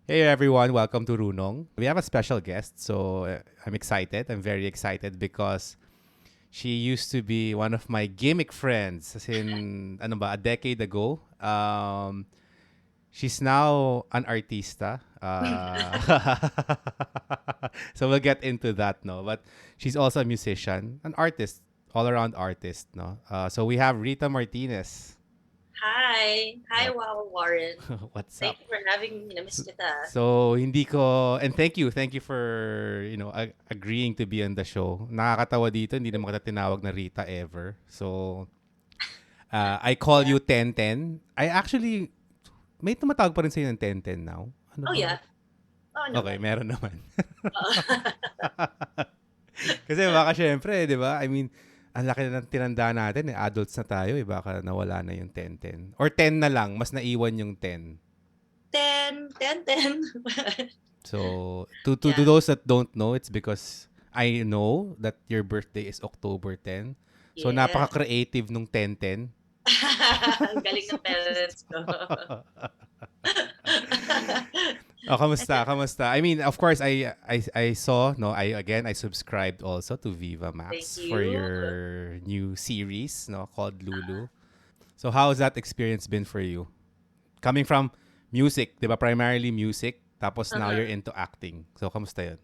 Hey everyone, welcome to Runong. We have a special guest, so I'm excited. I'm very excited because she used to be one of my gimmick friends as in a decade ago. She's now an artista. So we'll get into that, no. But she's also a musician, an artist, all-around artist, no. So we have Rita Martinez. Hi. Hi, What Wow Warren. what's Thank up? you for having me. Namiss So, kita. so hindi ko and thank you for agreeing to be on the show. Nakakatawa dito, hindi naman kita tinawag na Rita ever. So I call Yeah. you 1010. I actually may tumatawag pa rin sa'yo ng 1010 now. Ano Oh, bang yeah. Oo Okay, naman. meron naman. Oo. Kasi baka syempre, 'di ba? I mean, ang laki na ng tinanda natin, adults na tayo, baka nawala na yung 1010. Or 10 na lang, mas naiwan yung 10. 10, 10, 10. So, to Yeah. those that don't know, it's because I know that your birthday is October 10. So, Yeah. napaka-creative nung 10-10. Ang galing ng parents ko. Oh, kamusta? Kamusta? I mean, of course, I saw, no, I subscribed also to Thank Vivamax for you. your new series, no, called Lulu. So, how has that experience been for you? Coming from music, 'di ba? Primarily music, tapos now you're Uh-huh. into acting. So, kamusta 'yun?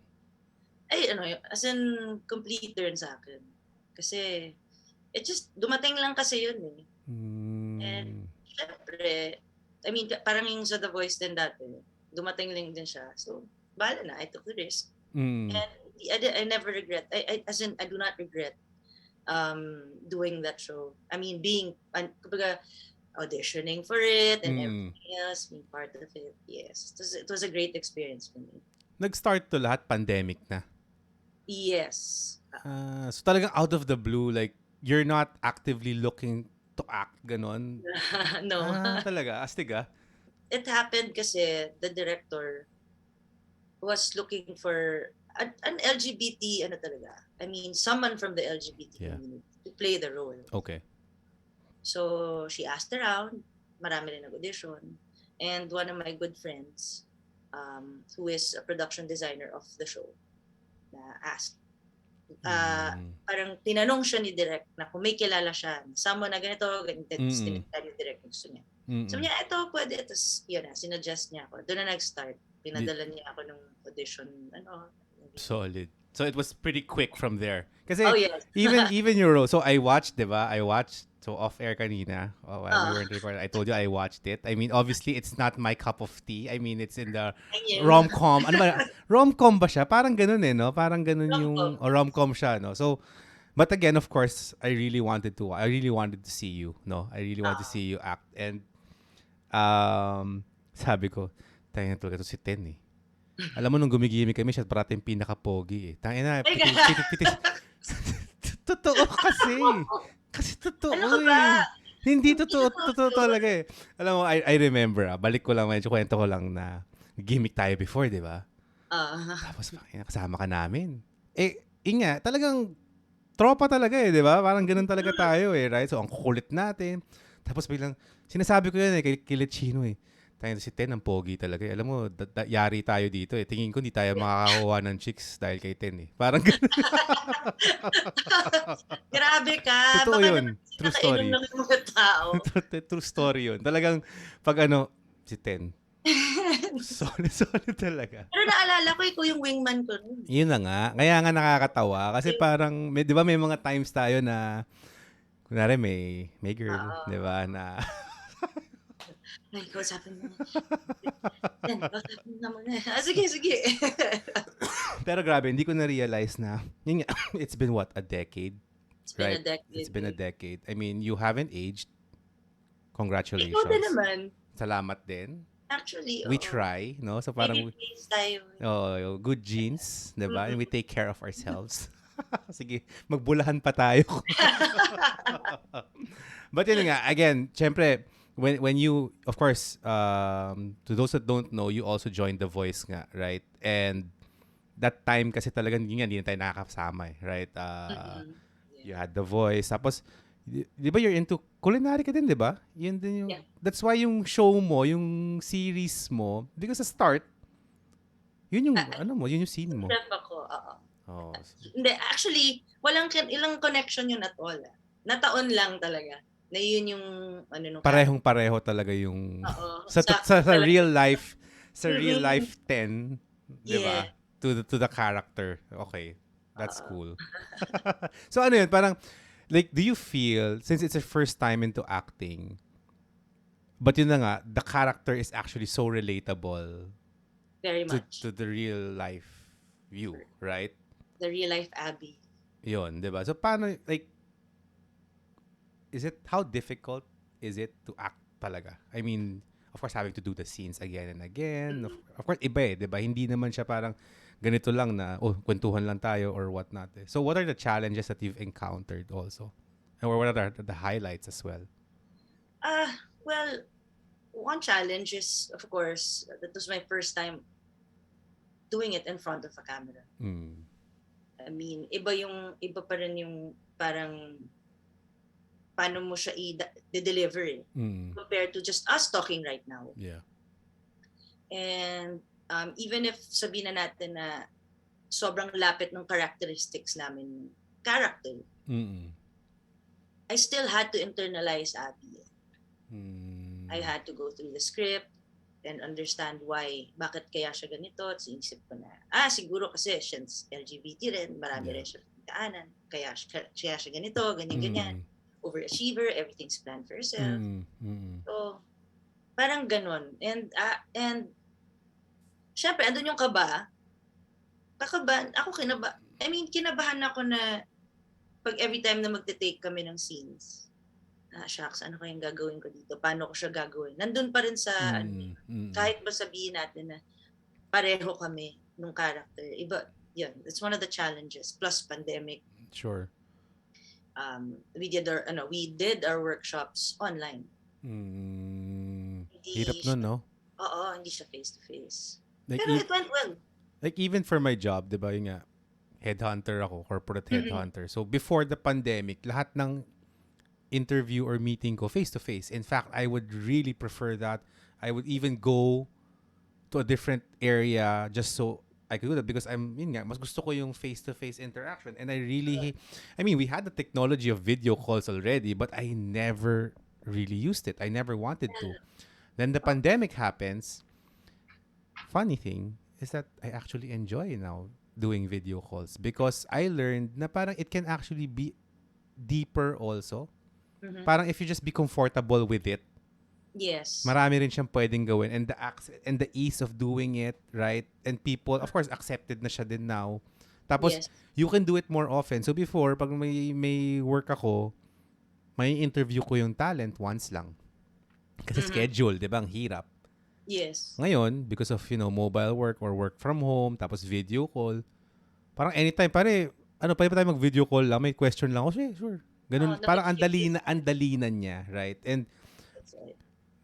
Ay, ano, as in, complete turn sa akin. Kasi, it just, dumating lang kasi yun eh. And, Mm. syempre, I mean, parang yung sa The Voice din dati, dumating lang din siya. So, bahala na, I took the risk. Mm. And I never regret. As in, I do not regret doing that show. I mean, kumbaga, auditioning for it and Mm. everything else, being part of it. Yes, it was a great experience for me. Nag-start to lahat pandemic na. Yes. So talagang out of the blue, like, you're not actively looking to act, ganon. No. Talaga? Astig ah. It happened kasi the director was looking for an LGBT, ano talaga. I mean, someone from the LGBT Yeah. community to play the role. Okay. So, she asked around, marami rin nag-audition, and one of my good friends, who is a production designer of the show, na asked, Mm. parang tinanong siya ni Direk na kung may kilala siya, someone na ganito, ganito, tapos Mm. tinignan yung Direk gusto niya. Sabi Mm. niya, ito, pwede, tapos yun na, sinuggest niya ako. Doon na nag-start, Di- pinadala niya ako ng audition, Solid. So it was pretty quick from there. Oh, Kasi yes. even your role. So I watched, 'di ba? I watched so off air kanina. While we Ah, weren't recording. I told you I watched it. I mean, obviously it's not my cup of tea. I mean, it's in the ayun. rom-com. Ano ba? Rom-com ba siya? Parang ganun no? Parang ganun yung Rom-com. rom-com siya, no? So but again, of course, I really wanted to see you, no? I really wanted to Ah. see you act and sabi ko, tayo na talaga to si Ten eh. Alam mo, nung gumigimik kami, siya parating pinaka-pogi eh. Tangina, Ay, pitis. Totoo kasi. Kasi ano totoo ka ba? eh. Hindi Hindi totoo totoo talaga eh. Alam mo, I remember balik ko lang, medyo kwento ko lang na gimmick tayo before, di ba? Ah, Tapos, kasama ka namin. Eh, inga, talagang tropa talaga eh, di ba? Parang ganun talaga tayo eh, right? So, ang kukulit natin. Tapos biglang, sinasabi ko yan eh, kay Chino eh. Tayo si Ten, ang pogi talaga eh. Alam mo, yari tayo dito eh. Tingin ko hindi tayo makakakuha ng chicks dahil kay Ten eh. Parang ganun. grabe ka. Totoo Baka naman yun. kasi True nakainom story. lang yung mga tao. True story yun. Talagang, pag si Ten, solid talaga. Pero naalala ko, ikaw yung wingman ko nun. Yun na nga. Kaya nga nakakatawa. Kasi parang, di ba may mga times tayo na, kunwari may girl, di Oo. ba, na Ay, kausapin mo. Yan, kausapin mo naman. Sige, sige. pero grabe, hindi ko na-realize na, yun nga, it's been what, a decade? It's been a Right? It's decade. been a Eh. decade. I mean, you haven't aged. Ikaw din Congratulations. naman. Salamat din. Actually, We oo. try, no? So Baby parang, face tayo. good genes, diba? And Mm-mm. we take care of ourselves. Sige, magbulahan pa tayo. But yun nga, again, syempre, when you, of course, to those that don't know, you also joined The Voice nga, right? And that time kasi talagang yun nga, hindi na tayo nakakasama eh, right? Mm-mm. You Yeah. had The Voice. Tapos, di ba you're into culinary ka din, di ba? Yun din yung, Yeah. that's why yung show mo, yung series mo, because sa start, Yun yung, Ah, yun yung scene mo. Rep ako, oo. Oh, Hindi, actually, ilang connection yun at all. Nataon lang talaga. Na yun yung, nung character. parehong-pareho talaga yung, Oo, sa, sakto sa talaga. real life, Mm-mm. 10, di Yeah. ba? To the character. Okay. That's Oo. cool. So ano yun, parang, like, do you feel, since it's your first time into acting, but yun na nga, the character is actually so relatable Very to much. the real life you, right? The real life Abby. Yun, di ba? So paano, like, how difficult is it to act talaga? I mean, of course, having to do the scenes again and again. Of course, iba eh, di ba? Hindi naman siya parang ganito lang na, kwentuhan lang tayo or whatnot eh. So what are the challenges that you've encountered also? Or what are the highlights as well? Well, one challenge is, of course, that was my first time doing it in front of a camera. Mm. I mean, iba pa rin yung parang paano mo siya i-deliver eh, compared to just us talking right now. Yeah. And even if sabihin na natin na sobrang lapit ng characteristics namin, character, I still had to internalize Abby. I had to go through the script and understand bakit kaya siya ganito. At sinisip ko na, siguro kasi since LGBT rin, marami rin siya daanan. Kaya siya ganito, ganyan. Overachiever, everything's planned for herself. So, parang ganon. And syempre, andun yung kaba. Kinabahan ako na pag every time na magte-take kami ng scenes, shucks, ano kayang gagawin ko dito? Paano ko siya gagawin? Nandun pa rin sa, kahit ba sabihin natin na pareho kami nung character. Iba, yun. It's one of the challenges. Plus pandemic. Sure. We did our workshops online. Hirap nun, no? Oo, hindi siya face-to-face. Like, Pero it went well. Like, even for my job, di ba, yung nga, headhunter ako, corporate headhunter. So, before the pandemic, lahat ng interview or meeting ko face-to-face. In fact, I would really prefer that. I would even go to a different area just so I could do that because mas gusto ko yung face-to-face interaction. And I really, we had the technology of video calls already, but I never really used it. I never wanted to. Then the pandemic happens. Funny thing is that I actually enjoy now doing video calls because I learned na parang it can actually be deeper also. Parang if you just be comfortable with it. Yes. Marami rin siyang pwedeng gawin and the ease of doing it, right? And people, of course, accepted na siya din now. Tapos, you can do it more often. So before, pag may work ako, may interview ko yung talent once lang. Kasi schedule, di ba? Ang hirap. Yes. Ngayon, because of, mobile work or work from home, tapos video call, parang anytime, pwede pa tayo mag-video call lang, may question lang. Sure. Ganun, parang andalinan niya, right? And,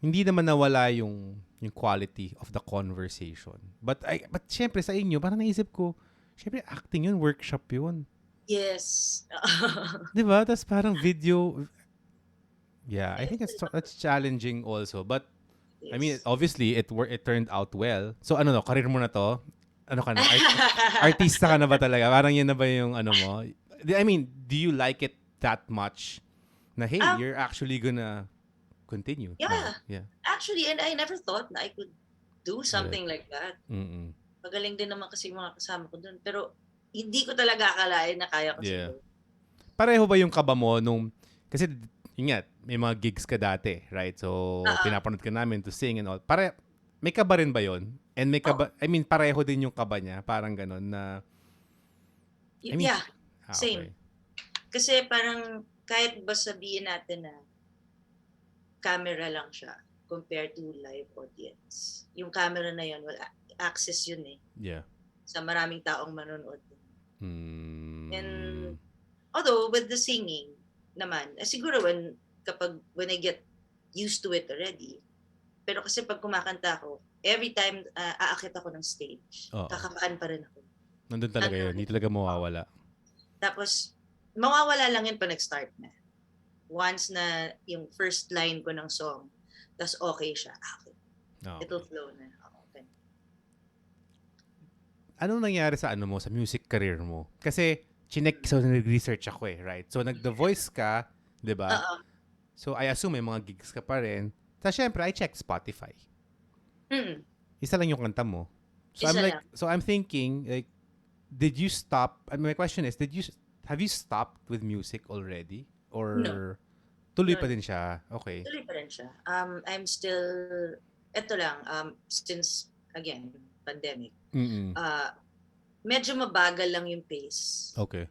hindi naman nawala yung quality of the conversation. But syempre sa inyo, parang naisip ko, syempre acting yun, workshop yun. Yes. Di ba? Tapos parang video, yeah, I think that's challenging also. But, Yes. obviously, it turned out well. So, career mo na to? Ano ka na? Artista ka na ba talaga? Parang yun na ba yung mo? Do you like it that much? Na, hey, you're actually gonna continue. Yeah. Actually, and I never thought na I could do something like that. Magaling din naman kasi mga kasama ko dun. Pero, hindi ko talaga akalain na kaya ko siguro. Pareho ba yung kaba mo kasi, yun nga, may mga gigs ka dati, right? So, pinapanood ka namin to sing and all. May kaba rin ba yun? And may kaba, pareho din yung kaba niya. Parang ganun na, yeah, same. Okay. Kasi parang, kahit ba sabihin natin na, camera lang siya compared to live audience. Yung camera na yun, access yun eh. Yeah. Sa maraming taong manonood. And although with the singing naman, siguro when I get used to it already, pero kasi pag kumakanta ako, every time aakit ako ng stage, kakabahan pa rin ako. Nandun talaga yun, hindi talaga mawawala. Tapos, mawawala lang yun pag nag-start na. Once na yung first line ko ng song, tas okay siya. Okay. It'll flow na. Okay. Anong nangyari sa sa music career mo? Kasi nag-research ako right? So nag-The Voice ka, 'di ba? Oo. So I assume may mga gigs ka pa rin. Tapos syempre, I check Spotify. Mm. Isa lang yung kanta mo. So Isa lang. I'm thinking, like, did you stop? My question is, have you stopped with music already? Or No. tuloy No. pa din siya? Okay. Tuloy pa rin siya. I'm still, eto lang, since, again, pandemic, medyo mabagal lang yung pace. Okay.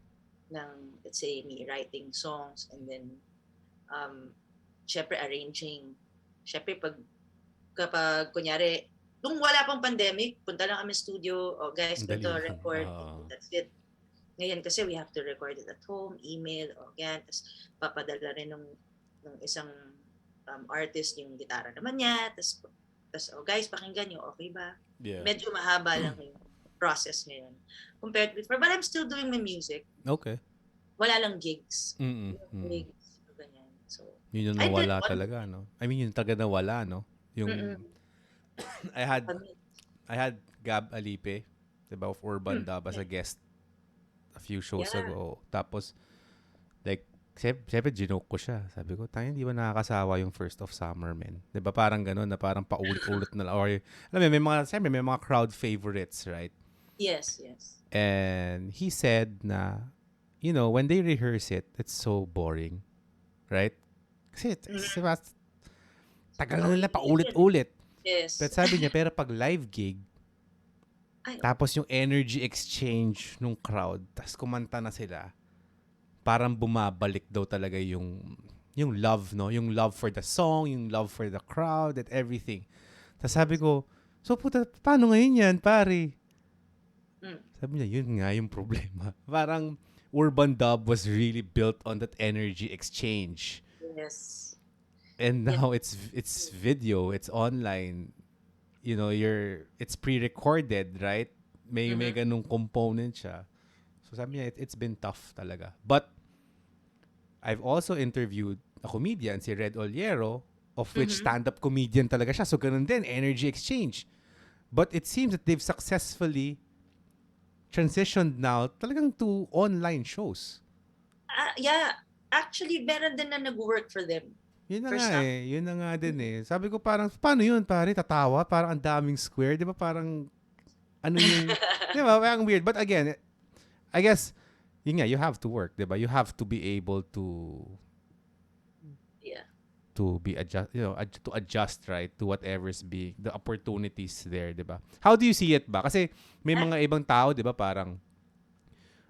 Ng, let's say, me writing songs and then, syempre arranging. Syempre, kapag, kunyari, nung wala pang pandemic, punta lang kami studio, guys, Dali ganito, lang. record, that's it. Ngayon kasi we have to record it at home, email, yan, tapos papadala rin ng isang artist yung gitara naman niya, tapos guys, pakinggan nyo, okay ba? Yeah. Medyo mahaba lang yung process ngayon compared to before, but I'm still doing my music. Okay. Wala lang gigs. Gigs, ganyan. So, yun yung nawala talaga, no? I mean, yun talaga nawala, no? Yung, I had Gab Alipe, diba, of Urban Dub as a guest a few shows ago. Tapos, like, siyempre, ginoke ko siya. Sabi ko, tayo, hindi ba nakakasawa yung First of Summer, man? Diba, parang ganun, na parang paulit-ulit na lang. Or, alam mo, may mga crowd favorites, right? Yes. And he said na, you know, when they rehearse it, it's so boring. Right? Kasi, tagal na nila paulit-ulit. Yes. But sabi niya, pero pag live gig, tapos yung energy exchange nung crowd, tapos kumanta na sila, parang bumabalik daw talaga yung love, no? Yung love for the song, yung love for the crowd, and everything. Tapos sabi ko, so puta, paano ngayon yan, pare? Sabi niya, yun nga yung problema. Parang Urban Dub was really built on that energy exchange. Yes. And now it's video, it's online. You know, it's pre-recorded, right? May ganung component siya. So sabi niya, it's been tough talaga. But I've also interviewed a comedian, si Red Oliero, of which stand-up comedian talaga siya. So ganun din, energy exchange. But it seems that they've successfully transitioned now talagang to online shows. Yeah. Actually, meron din na nag-work for them. Yun na nga Yun na nga din Sabi ko parang, paano yun, pare? Tatawa? Parang ang daming square. Di ba parang, ano yung, di ba? Parang weird. But again, I guess, yun nga, you have to work, di ba? You have to be able to be to adjust, right, to whatever's being the opportunities there, 'di ba? How do you see it ba? Kasi may mga ibang tao, 'di ba, parang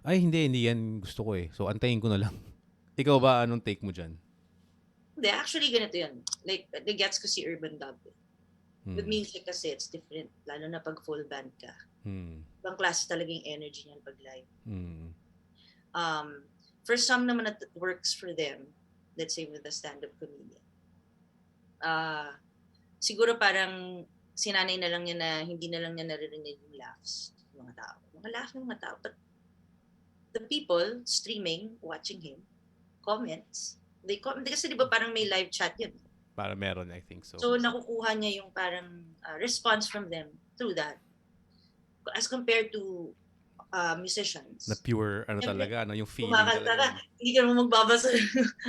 ay hindi yan gusto ko so antayin ko na lang. Ikaw ba, anong take mo diyan? Hindi, actually ganito 'yan. Like the gets ko si Urban Dub. With music kasi it's different, lalo na pag full band ka. Ibang klase talaga yung energy niyan pag live. For some naman that works for them, let's say with a stand-up comedian, siguro parang sinanay na lang niya na hindi na lang niya naririnig yung laughs ng mga tao. Mga tao. But the people streaming, watching him, comments, kasi di ba parang may live chat yun? Para meron, I think so. So nakukuha niya yung parang response from them through that. As compared to musicians. Na pure, talaga, yung feeling talaga. Hindi ka naman magbabasa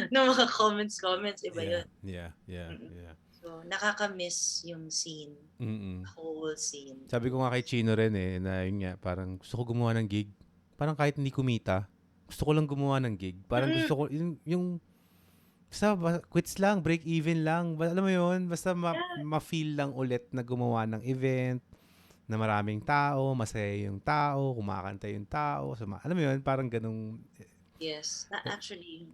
ng mga comments, iba yun. Yeah. So, nakaka-miss yung scene, whole scene. Sabi ko nga kay Chino rin na yun nga, parang gusto ko gumawa ng gig. Parang kahit hindi kumita, gusto ko lang gumawa ng gig. Parang gusto ko, yung basta quits lang, break even lang. Alam mo yun, basta ma-feel lang ulit na gumawa ng event, na maraming tao, masaya yung tao, kumakanta yung tao. So, alam mo yun, parang ganung... Yes. Actually,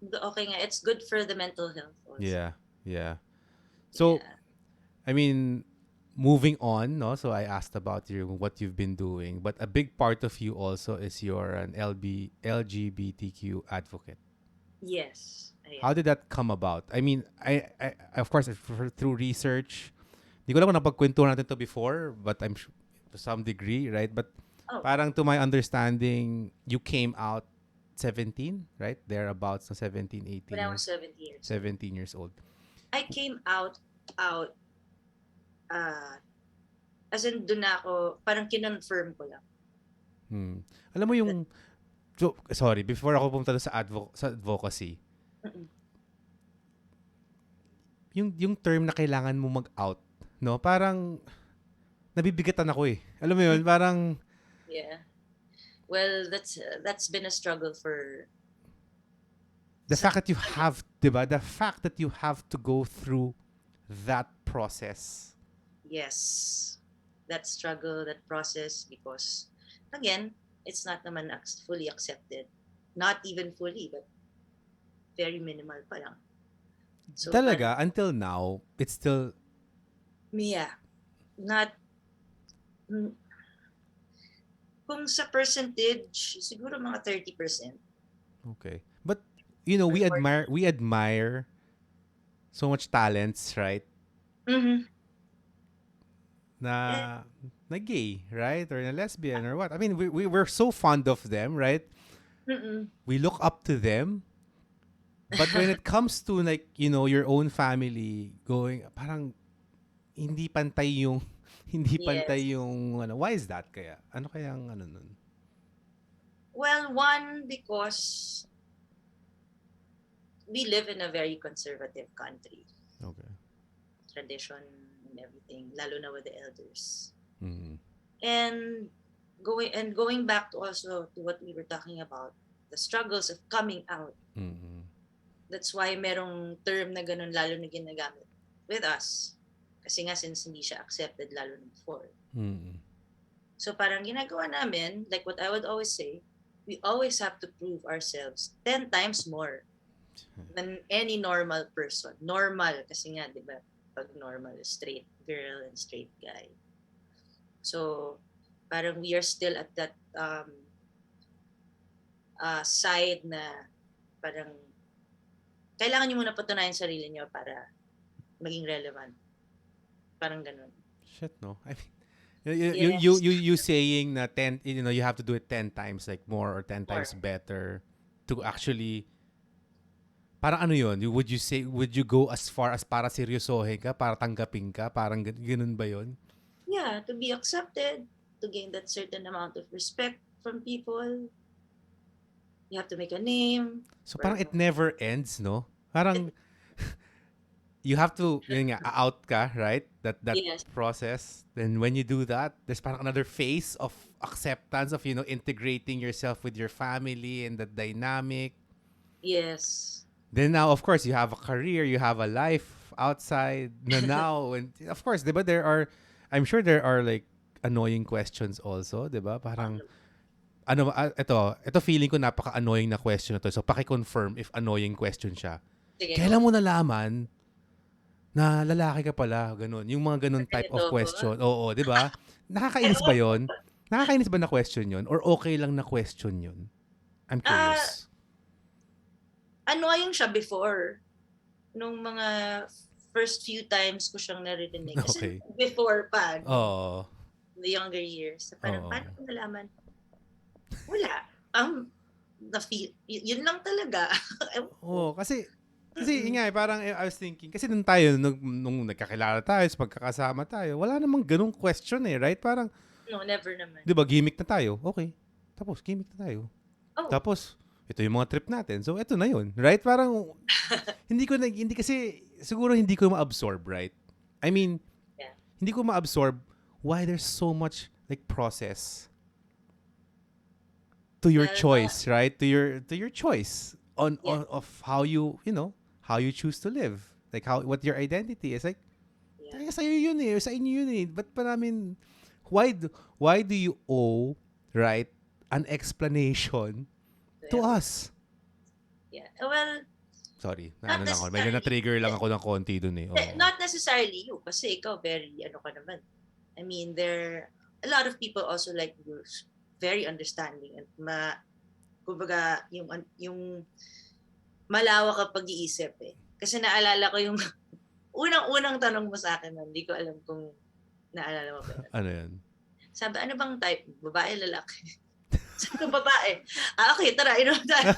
okay nga. It's good for the mental health also. Yeah. So, I mean, moving on, no? So, I asked about what you've been doing. But a big part of you also is you're an LGBTQ advocate. Yes. How did that come about? I mean, I of course, through research, hindi ko lang kung napagkwentuhan natin to before, but I'm sure to some degree, right? But parang to my understanding, you came out 17, right? Thereabouts, 17, 18 When I was 17 years. 17 years old. I came out, as in doon ako, parang kinonfirm ko lang. Alam mo yung, sorry, before ako pumunta sa advocacy, yung term na kailangan mo mag-out, no? Parang, nabibigatan ako eh. Alam mo yun, parang... Yeah. Well, that's been a struggle for... The fact that you have, diba? The fact that you have to go through that process. Yes. That struggle, that process, because, again, it's not naman fully accepted. Not even fully, but very minimal pa lang. So, Talaga, until now, it's still... Yeah. Not... Kung sa percentage, siguro mga 30%. Okay. But, you know, we admire so much talents, right? Na gay, right? Or na lesbian or what. I mean, we're so fond of them, right? We look up to them. But when it comes to like, you know, your own family going, parang hindi pantay yung ano, why is that kaya? Ano kayang ano nun? Well, one, because we live in a very conservative country. Okay. Tradition and everything, lalo na with the elders. Mm-hmm. And going back to also to what we were talking about, the struggles of coming out. Mm-hmm. That's why merong term na ganun lalo na ginagamit with us. Kasi nga since hindi siya accepted lalo na before. Mm-hmm. So parang ginagawa namin, like what I would always say, we always have to prove ourselves 10 times more than any normal person. Normal, kasi nga, di ba, pag normal, straight girl and straight guy. So, parang we are still at that side na parang kailangan nyo muna patunayan sarili nyo para maging relevant. Parang ganun. Shit, no? I mean, you saying na 10, you know, you have to do it 10 times like more or 10 times better to actually, parang ano yun? Would you go as far as para seryosohin ka, para tanggapin ka, parang ganun ba yun? Yeah, to be accepted, to gain that certain amount of respect from people. You have to make a name. So parang it never ends, no? Parang you have to, yun nga, out ka, right? That Yes. process. Then when you do that, there's parang another phase of acceptance of, you know, integrating yourself with your family and the dynamic. Yes. Then now, of course, you have a career, you have a life outside na now. And of course, diba, I'm sure there are like annoying questions also, diba? Parang, ito feeling ko napaka-annoying na question na to. So, paki-confirm if annoying question siya. Sige, Kailan mo nalaman na lalaki ka pala? Ganun. Yung mga ganun type of question. Oo, di ba? Nakakainis ba yon? Nakakainis ba na question yon? Or okay lang na question yon? I'm curious. Annoying siya before. Nung mga first few times ko siyang narinig. Kasi before pa. In the younger years. Parang, paano ko nalaman? Wala. Na-feel. Yun lang talaga. Kasi nga, parang I was thinking, kasi nung tayo, nung nagkakilala tayo, pagkakasama tayo, wala namang ganung question eh, right? Parang, no, never naman. Di ba, gimmick na tayo. Okay. Tapos, gimmick na tayo. Tapos, ito yung mga trip natin. So, ito na yun. Right? Parang, hindi kasi, siguro hindi ko ma-absorb, right? I mean, hindi ko ma-absorb why there's so much, like, process to your choice, right? To your choice of how you know, how you choose to live. Like, what your identity is. Like, sa'yo yun eh. Sa inyo yun eh. But pa namin, why do you owe, right, an explanation to us? Yeah. Well, sorry. Medyo na-trigger lang ako ng konti dun eh. Not necessarily you. Kasi ikaw very, ka naman. I mean, there a lot of people also like you, very understanding and kumbaga yung malawak ka pag-iisip eh. Kasi naalala ko yung unang tanong mo sa akin, hindi ko alam kung naalala mo ba. Ano yan? Sabi, ano bang type? Babae, lalaki? Sabi ko, babae. Okay, tara, inom tayo.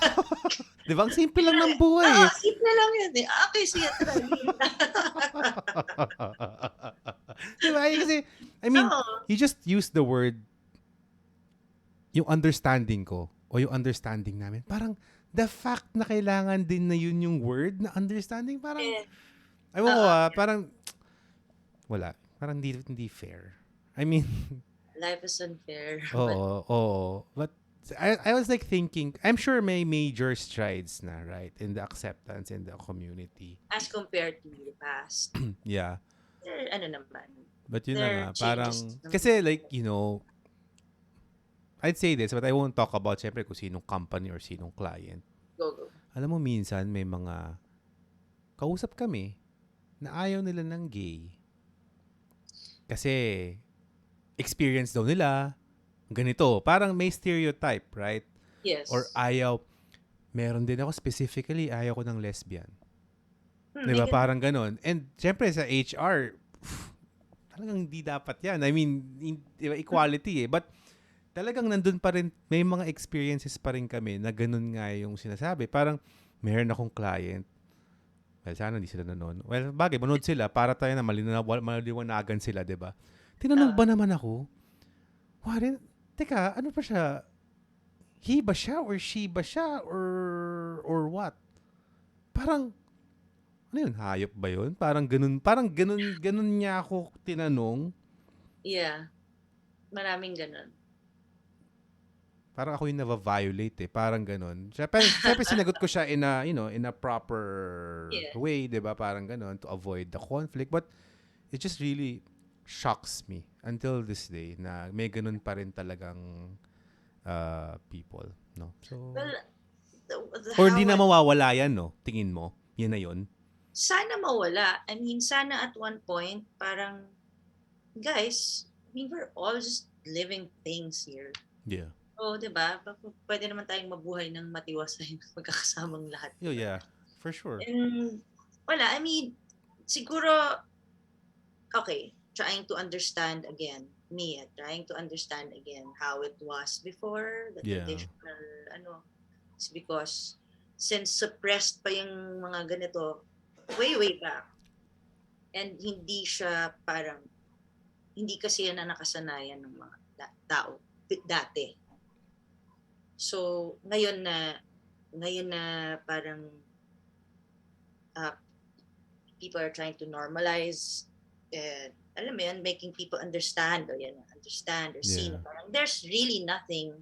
Di ba? Ang simple lang ng buhay. Simple lang yan eh. Okay, sige, tara. Di ba? Kasi, I mean, you just use the word yung understanding ko o yung understanding namin, parang the fact na kailangan din na yun yung word na understanding, parang, Eh, ewan ko oo, parang, wala. Parang hindi fair. I mean, life is unfair. But oo. But I was like thinking, I'm sure may major strides na, right? In the acceptance in the community. as compared to the past, Yeah. ano naman, But yun na there nga, are changes parang, naman. kasi like, I'd say this, but I won't talk about, syempre, kung sinong company or sinong client. Go. Alam mo, minsan, may mga, kausap kami, na ayaw nila ng gay. Kasi, experience daw nila, ganito. Parang may stereotype, right? Or Yes. meron din ako specifically, ayaw ko ng lesbian. May Diba? ganun. Parang ganon. And, syempre, sa HR, talagang hindi dapat yan. I mean, diba, equality eh. But, talagang nandun pa rin, may mga experiences pa rin kami na ganun nga yung sinasabi. Parang, meron akong client. Well, sana hindi sila nanonood. Well, bagay, manood sila para tayo na maliwanagan sila, diba? Tinanong ba naman ako? Warren, teka, ano pa siya? He ba siya or she ba siya or what? Parang, ano yun? Hayop ba yun? Parang ganun niya ako tinanong. Yeah. Maraming ganun. Parang ako yung na-violate eh. Parang ganun. Siyempre sinagot ko siya in a proper Yeah. way, di ba? Parang ganun, to avoid the conflict. But it just really shocks me until this day na may ganun pa rin talagang people, no? So, Well, or hindi how na mawawala yan, no? Tingin mo? Yan na yun? sana mawala. I mean, sana at one point, parang, guys, I mean, we're all just living things here. Yeah. So, di ba? Pwede naman tayong mabuhay ng matiwasay na magkakasamang lahat. Oh, yeah. For sure. And, wala, I mean, siguro, okay, trying to understand again, trying to understand again how it was before, the traditional, it's because since suppressed pa yung mga ganito, way back, and hindi siya parang, hindi kasi yan na nakasanayan ng mga tao dati. So, ngayon na parang people are trying to normalize and alam mo yan, making people understand or see na parang there's really nothing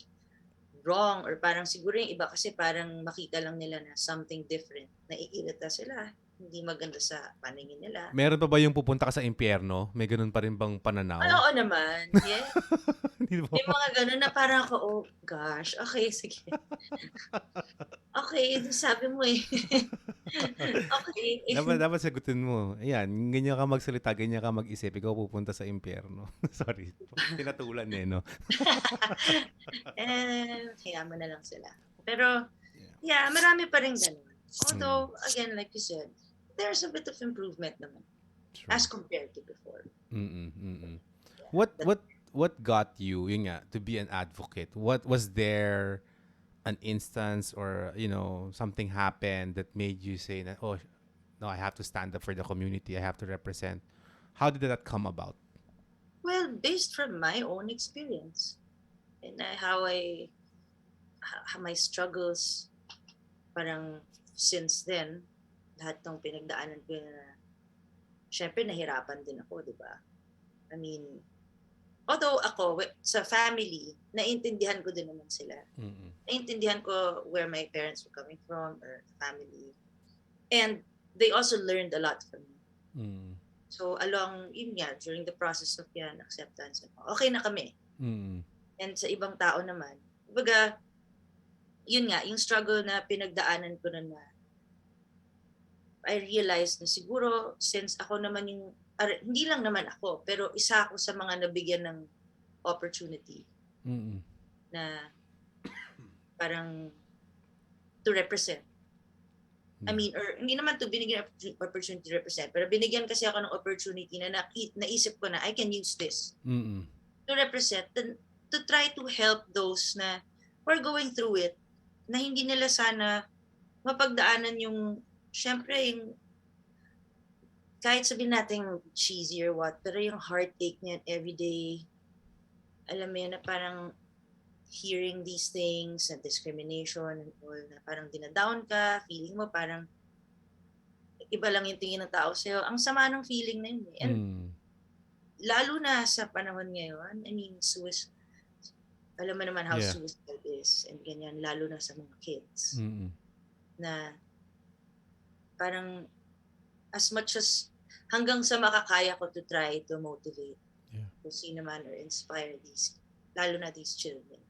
wrong or parang siguro yung iba kasi parang makita lang nila na something different, naiirita sila, hindi maganda sa paningin nila. Meron pa ba yung pupunta ka sa impyerno? May ganun pa rin bang pananaw? Oo naman, yeah. May mga ganun na parang ako, oh gosh, okay, sige. Okay, sabi mo eh. Okay. Dapat sagutin mo. Ayan, ganyan ka magsalita, ganyan ka mag-isip, ikaw pupunta sa impyerno. Sorry. Pinatulan eh, no? Kaya mo na lang sila. Pero, yeah, marami pa rin ganun. Although, again, like you said, there's a bit of improvement naman. Sure. As compared to before. Yeah, what got you, yun nga, to be an advocate? What was there an instance or, something happened that made you say that, oh, no, I have to stand up for the community. I have to represent. How did that come about? Well, based from my own experience and how my struggles, parang since then, lahat ng pinagdaanan ko na, syempre nahirapan din ako, di ba? I mean, although ako, sa family, naiintindihan ko din naman sila. Mm-hmm. Naiintindihan ko where my parents were coming from or family. And they also learned a lot from me. Mm-hmm. So along, yun nga, during the process of yan, acceptance, okay na kami. Mm-hmm. And sa ibang tao naman, baga, yun nga, yung struggle na pinagdaanan ko na I realized na siguro since ako naman yung, hindi lang naman ako, pero isa ako sa mga nabigyan ng opportunity na parang to represent. I mean, or hindi naman to binigyan opportunity to represent, pero binigyan kasi ako ng opportunity na naisip ko na I can use this to represent, to try to help those na who are going through it, na hindi nila sana mapagdaanan yung, syempre yung, kahit sabihin natin cheesy or what, pero yung heartache niyan everyday, alam mo yun na parang hearing these things, na discrimination and all, na parang dinadown ka, feeling mo parang iba lang yung tingin ng tao sa'yo. Ang sama ng feeling na yun. And lalo na sa panahon ngayon, I mean, alam mo naman how suicide is and ganyan, lalo na sa mga kids. Na parang as much as hanggang sa makakaya ko to try to motivate kung sino man or inspire these, lalo na these children.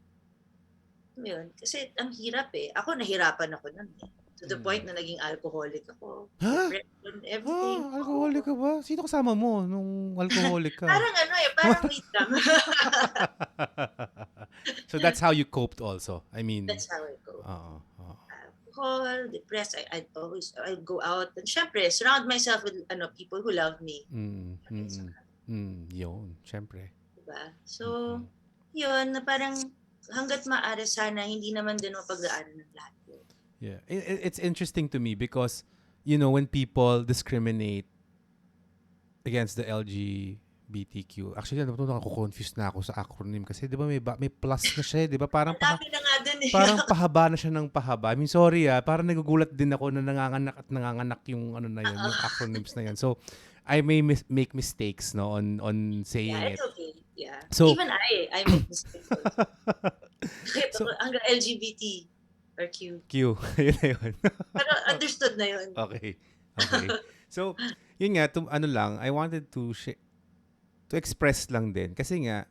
Yun, kasi ang hirap eh. Ako nahirapan ako nun eh. To the point na naging alcoholic ako. Depression, everything. Alcoholic ka ba? Sino kasama mo nung alcoholic ka? Parang parang wait lang. So that's how you coped also. I mean, that's how I cope. Alcohol, depressed, I'd go out and syempre surround myself with people who love me. Yun, syempre. Diba? So, yun, na parang hanggat maaari sana hindi naman din mapagdaanan ng lahat. Yeah, it's interesting to me because, when people discriminate against the LGBTQ, actually, confused na ako sa acronym kasi, di ba, may plus na siya, di ba? Parang na nga dun, parang pahaba na siya ng pahaba. I mean, sorry parang nagugulat din ako na nanganganak yung na yun, yung acronyms na yun. So, I may make mistakes, no, on saying it. Yeah, it's okay. Yeah. So, even I make mistakes. So, hanggang LGBT. Or Q. Yun na yun. Pero understood na yun. Okay. So, yun nga, I wanted to express lang din. Kasi nga,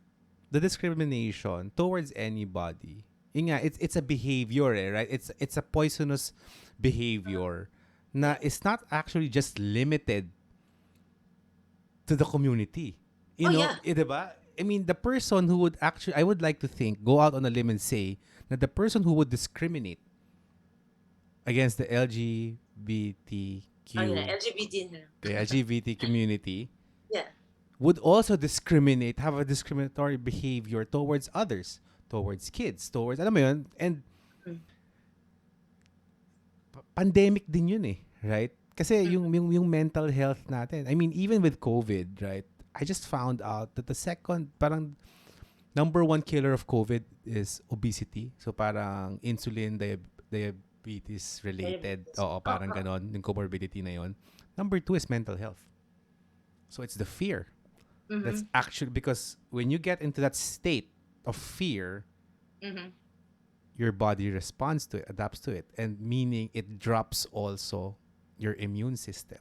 the discrimination towards anybody, yun nga, it's a behavior, right? It's a poisonous behavior na is not actually just limited to the community. You know, diba? I mean, the person who would actually, I would like to think, go out on a limb and say, that the person who would discriminate against the LGBTQ, the LGBT community, would also have a discriminatory behavior towards others, towards kids, towards, alam mo yun, and pandemic din yun right? Kasi yung mental health natin, I mean, even with COVID, right? I just found out that the second, parang, number one killer of COVID is obesity. So parang insulin, diabetes related. Oo, parang ganon. Yung comorbidity na yon. Number two is mental health. So it's the fear. That's actually, because when you get into that state of fear, your body responds to it, adapts to it. And meaning it drops also your immune system.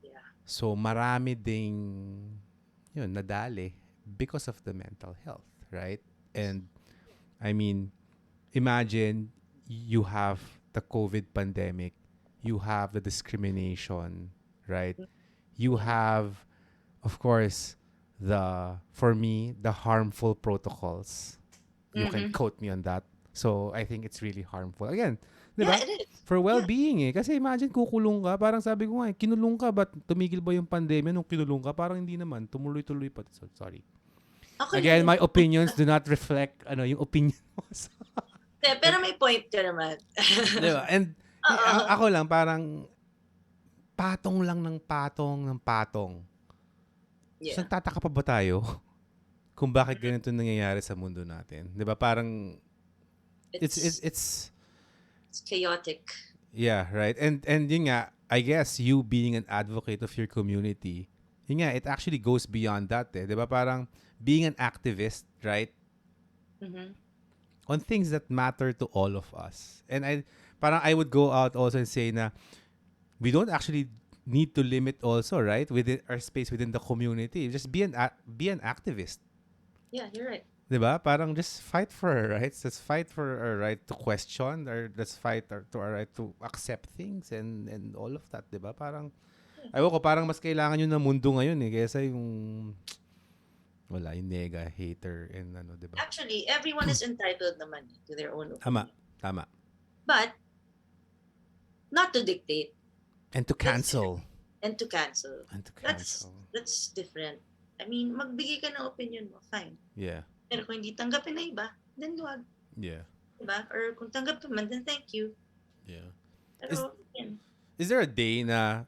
Yeah. So marami ding nadali because of the mental health, right? And I mean, imagine you have the COVID pandemic, you have the discrimination, right? You have, of course, for me, the harmful protocols. You can quote me on that. So I think it's really harmful. Again, diba? Yeah, it is. For well-being Kasi imagine kukulong ka, parang sabi ko nga, kinulong ka, but tumigil ba yung pandemya nung kinulong ka? Parang hindi naman, tumuloy-tuloy pa. So, sorry. Okay. Again, my opinions do not reflect yung opinion mo. Pero may point ka naman. Diba? And ako lang, parang patong lang ng patong. Yeah. So, nagtataka pa ba tayo kung bakit ganito nangyayari sa mundo natin? Diba? Parang it's chaotic. Yeah, right. And yun nga, I guess you being an advocate of your community, yun nga, it actually goes beyond that. Diba? Parang being an activist, right? On things that matter to all of us. And I would go out also and say na we don't actually need to limit also, right? Within our space within the community. Just be an activist. Yeah, you're right. Diba? Parang just fight for our rights. Let's fight for our right to question, or let's fight to our right to accept things and all of that, diba? Parang ayaw ko, parang mas kailangan yun ng mundo ngayon kaysa yung wala, yung nega, hater, and diba? Actually, everyone is entitled naman to their own opinion. Tama. But, not to dictate. And to cancel. That's different. I mean, magbigay ka ng opinion mo, fine. Yeah. Pero kung hindi tanggapin na iba, then wag. Yeah. Diba? Or kung tanggap naman, then thank you. Yeah. Pero, is there a day na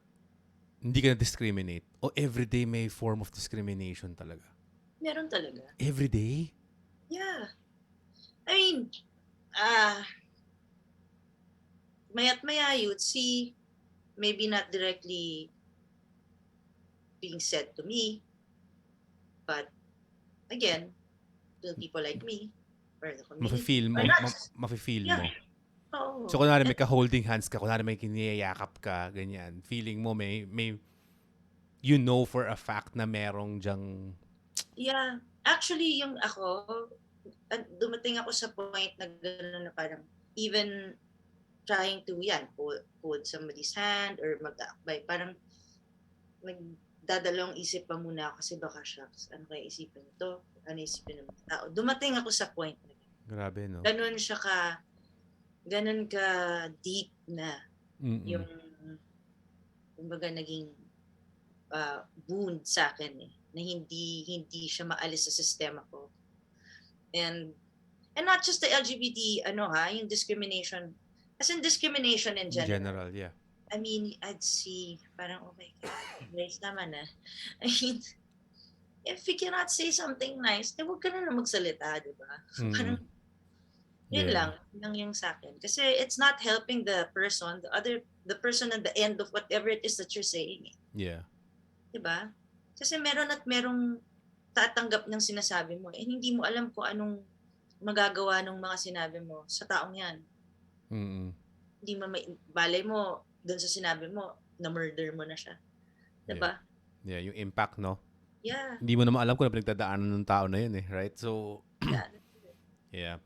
hindi ka na-discriminate? O everyday may form of discrimination talaga? Meron talaga. Every day? Yeah. I mean, maya't maya you would see, maybe not directly being said to me, but again, to people like me, or the community, Mafe-feel or mo, not just, mafe-feel yeah, mo. So, oh, kunwari may ka-holding hands ka, kunwari may kiniyayakap ka, ganyan. Feeling mo may, you know for a fact na merong dyang... yeah. Actually, yung ako, dumating ako sa point na gano'n na parang, even trying to, hold somebody's hand or mag-akbay, parang nagdadalawang isip pa muna ako kasi baka shucks, ano kaya isipin ito? Ano isipin ng mga tao? Dumating ako sa point na Grabe, no? ganun ka deep na yung, kumbaga, naging wound sa akin na hindi siya maalis sa sistema ko. And not just the LGBT, yung discrimination, as in discrimination in general. In general, yeah. I mean, I'd see, parang, oh my God, nice naman I mean, if you cannot say something nice, huwag ka na magsalita, di ba? Parang, yun lang yung sa akin. Kasi it's not helping the person, the person at the end of whatever it is that you're saying. Yeah. Di ba? Kasi merong tatanggap ng sinasabi mo, hindi mo alam kung anong magagawa ng mga sinabi mo sa taong yan. Hindi mo balay mo doon sa sinabi mo, na-murder mo na siya. Diba? Yeah, yung impact, no? Yeah. Hindi mo naman alam kung ano pinagdadaanan ng tao na yun right? So, yeah.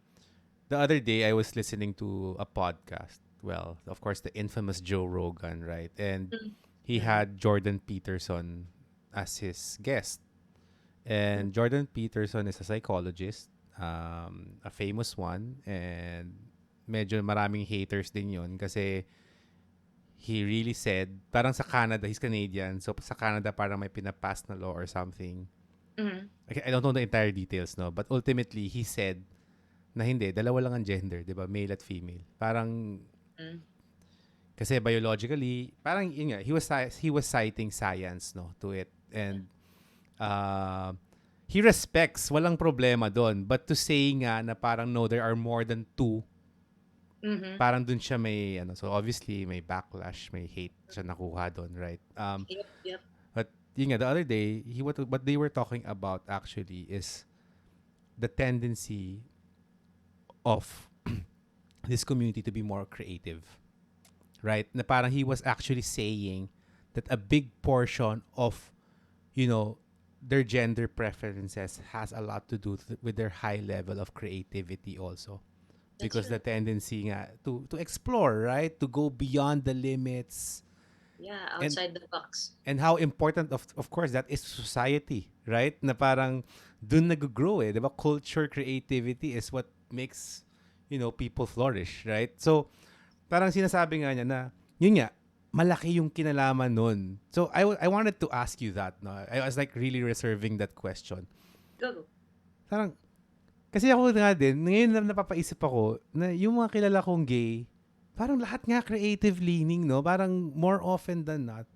The other day, I was listening to a podcast. Well, of course, the infamous Joe Rogan, right? And he had Jordan Peterson as his guest. And Jordan Peterson is a psychologist, a famous one, and medyo maraming haters din yun kasi he really said, parang sa Canada, he's Canadian, so sa Canada parang may pinapass na law or something. I don't know the entire details, no? But ultimately, he said na hindi, dalawa lang ang gender, di ba? Male at female. Parang, kasi biologically, parang yun nga, he was citing science, no, to it. And he respects, walang problema doon. But to say nga na parang no, there are more than two, parang dun siya may, so obviously may backlash, may hate siya nakuha doon, right? Yep. But yun nga, the other day, what they were talking about actually is the tendency of this community to be more creative, right? Na parang he was actually saying that a big portion of, their gender preferences has a lot to do with their high level of creativity also. Because the tendency nga to explore, right? To go beyond the limits. Yeah, outside the box. And how important, of course, that is society, right? Na parang dun nag-grow diba? Culture, creativity is what makes, people flourish, right? So, parang sinasabi nga niya na, yun nga, malaki yung kinalaman nun. So, I wanted to ask you that, no? I was like really reserving that question. Go. Parang, kasi ako nga din, ngayon lang napapaisip ako na yung mga kilala kong gay, parang lahat nga creative leaning, no? Parang more often than not.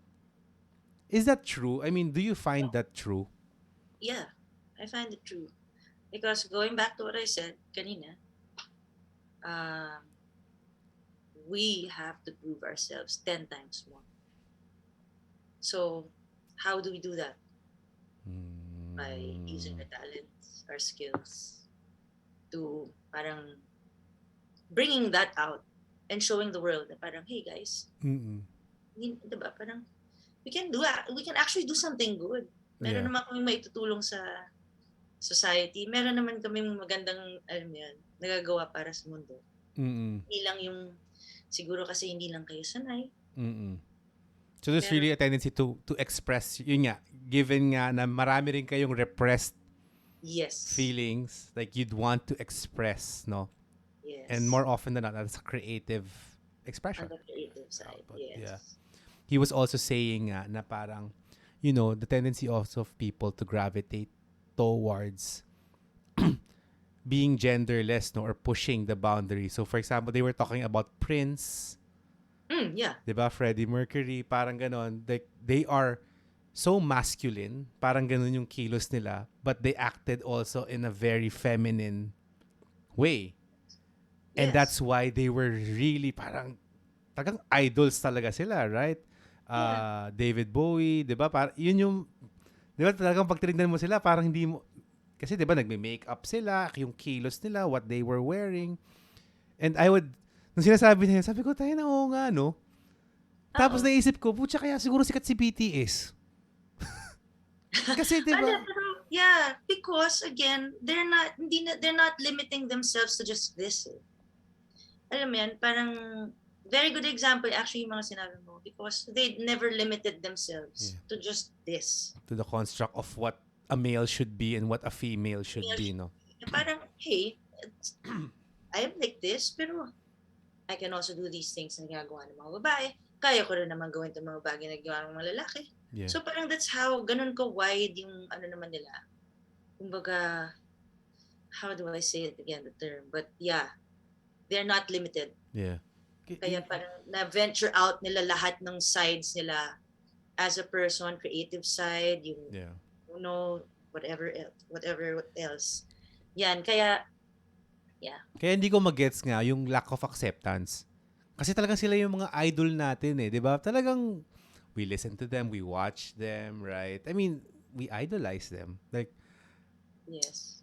Is that true? I mean, do you find that true? Yeah, I find it true. Because going back to what I said kanina, we have to prove ourselves 10 times more. So, how do we do that? By using our talents, our skills, to parang bringing that out and showing the world na parang, hey guys, diba, parang we can actually do something good. Meron naman kaming maitutulong sa society. Meron naman kaming magandang, nagagawa para sa mundo. Hindi lang yung, siguro kasi hindi lang kayo sanay. So there's really a tendency to express, yun nga, given nga na marami rin kayong repressed feelings, like you'd want to express, no? Yes. And more often than not, that's a creative expression. On the creative side, yes. Yeah. He was also saying na parang, the tendency also of people to gravitate towards being genderless, no, or pushing the boundary. So, for example, they were talking about Prince. Yeah. Diba? Freddie Mercury, parang ganon. They are so masculine, parang ganun yung kilos nila, but they acted also in a very feminine way. And that's why they were really talagang idols talaga sila, right? David Bowie, 'di ba? Yun yung 'di ba talagang pag tinignan mo sila parang hindi mo kasi 'di ba nagme-makeup sila, yung kilos nila, what they were wearing. And nung sinasabi niya, sabi ko, tayo na oo nga, no? Tapos naisip ko, putya kaya siguro sikat si BTS. Kasi 'di ba? Yeah, because again, they're not limiting themselves to just this. Alam mo yan, parang very good example actually yung mga sinabi mo because they never limited themselves to just this. To the construct of what a male should be and what a female should be, no? Parang, hey, I am like this, pero I can also do these things na ginagawa ng mga babae. Kaya ko rin naman gawin itong mga bagay na ginagawa ng mga lalaki. Yeah. So parang that's how, ganun ko wide yung ano naman nila. Kumbaga, how do I say it again, the term? But yeah, they're not limited. Yeah. Kaya parang na-venture out nila lahat ng sides nila as a person, creative side, yung, you know, whatever else. Yan, kaya, yeah. Kaya hindi ko magets nga yung lack of acceptance. Kasi talagang sila yung mga idol natin eh, di ba? Talagang, we listen to them, we watch them, right? I mean, we idolize them. Like, yes.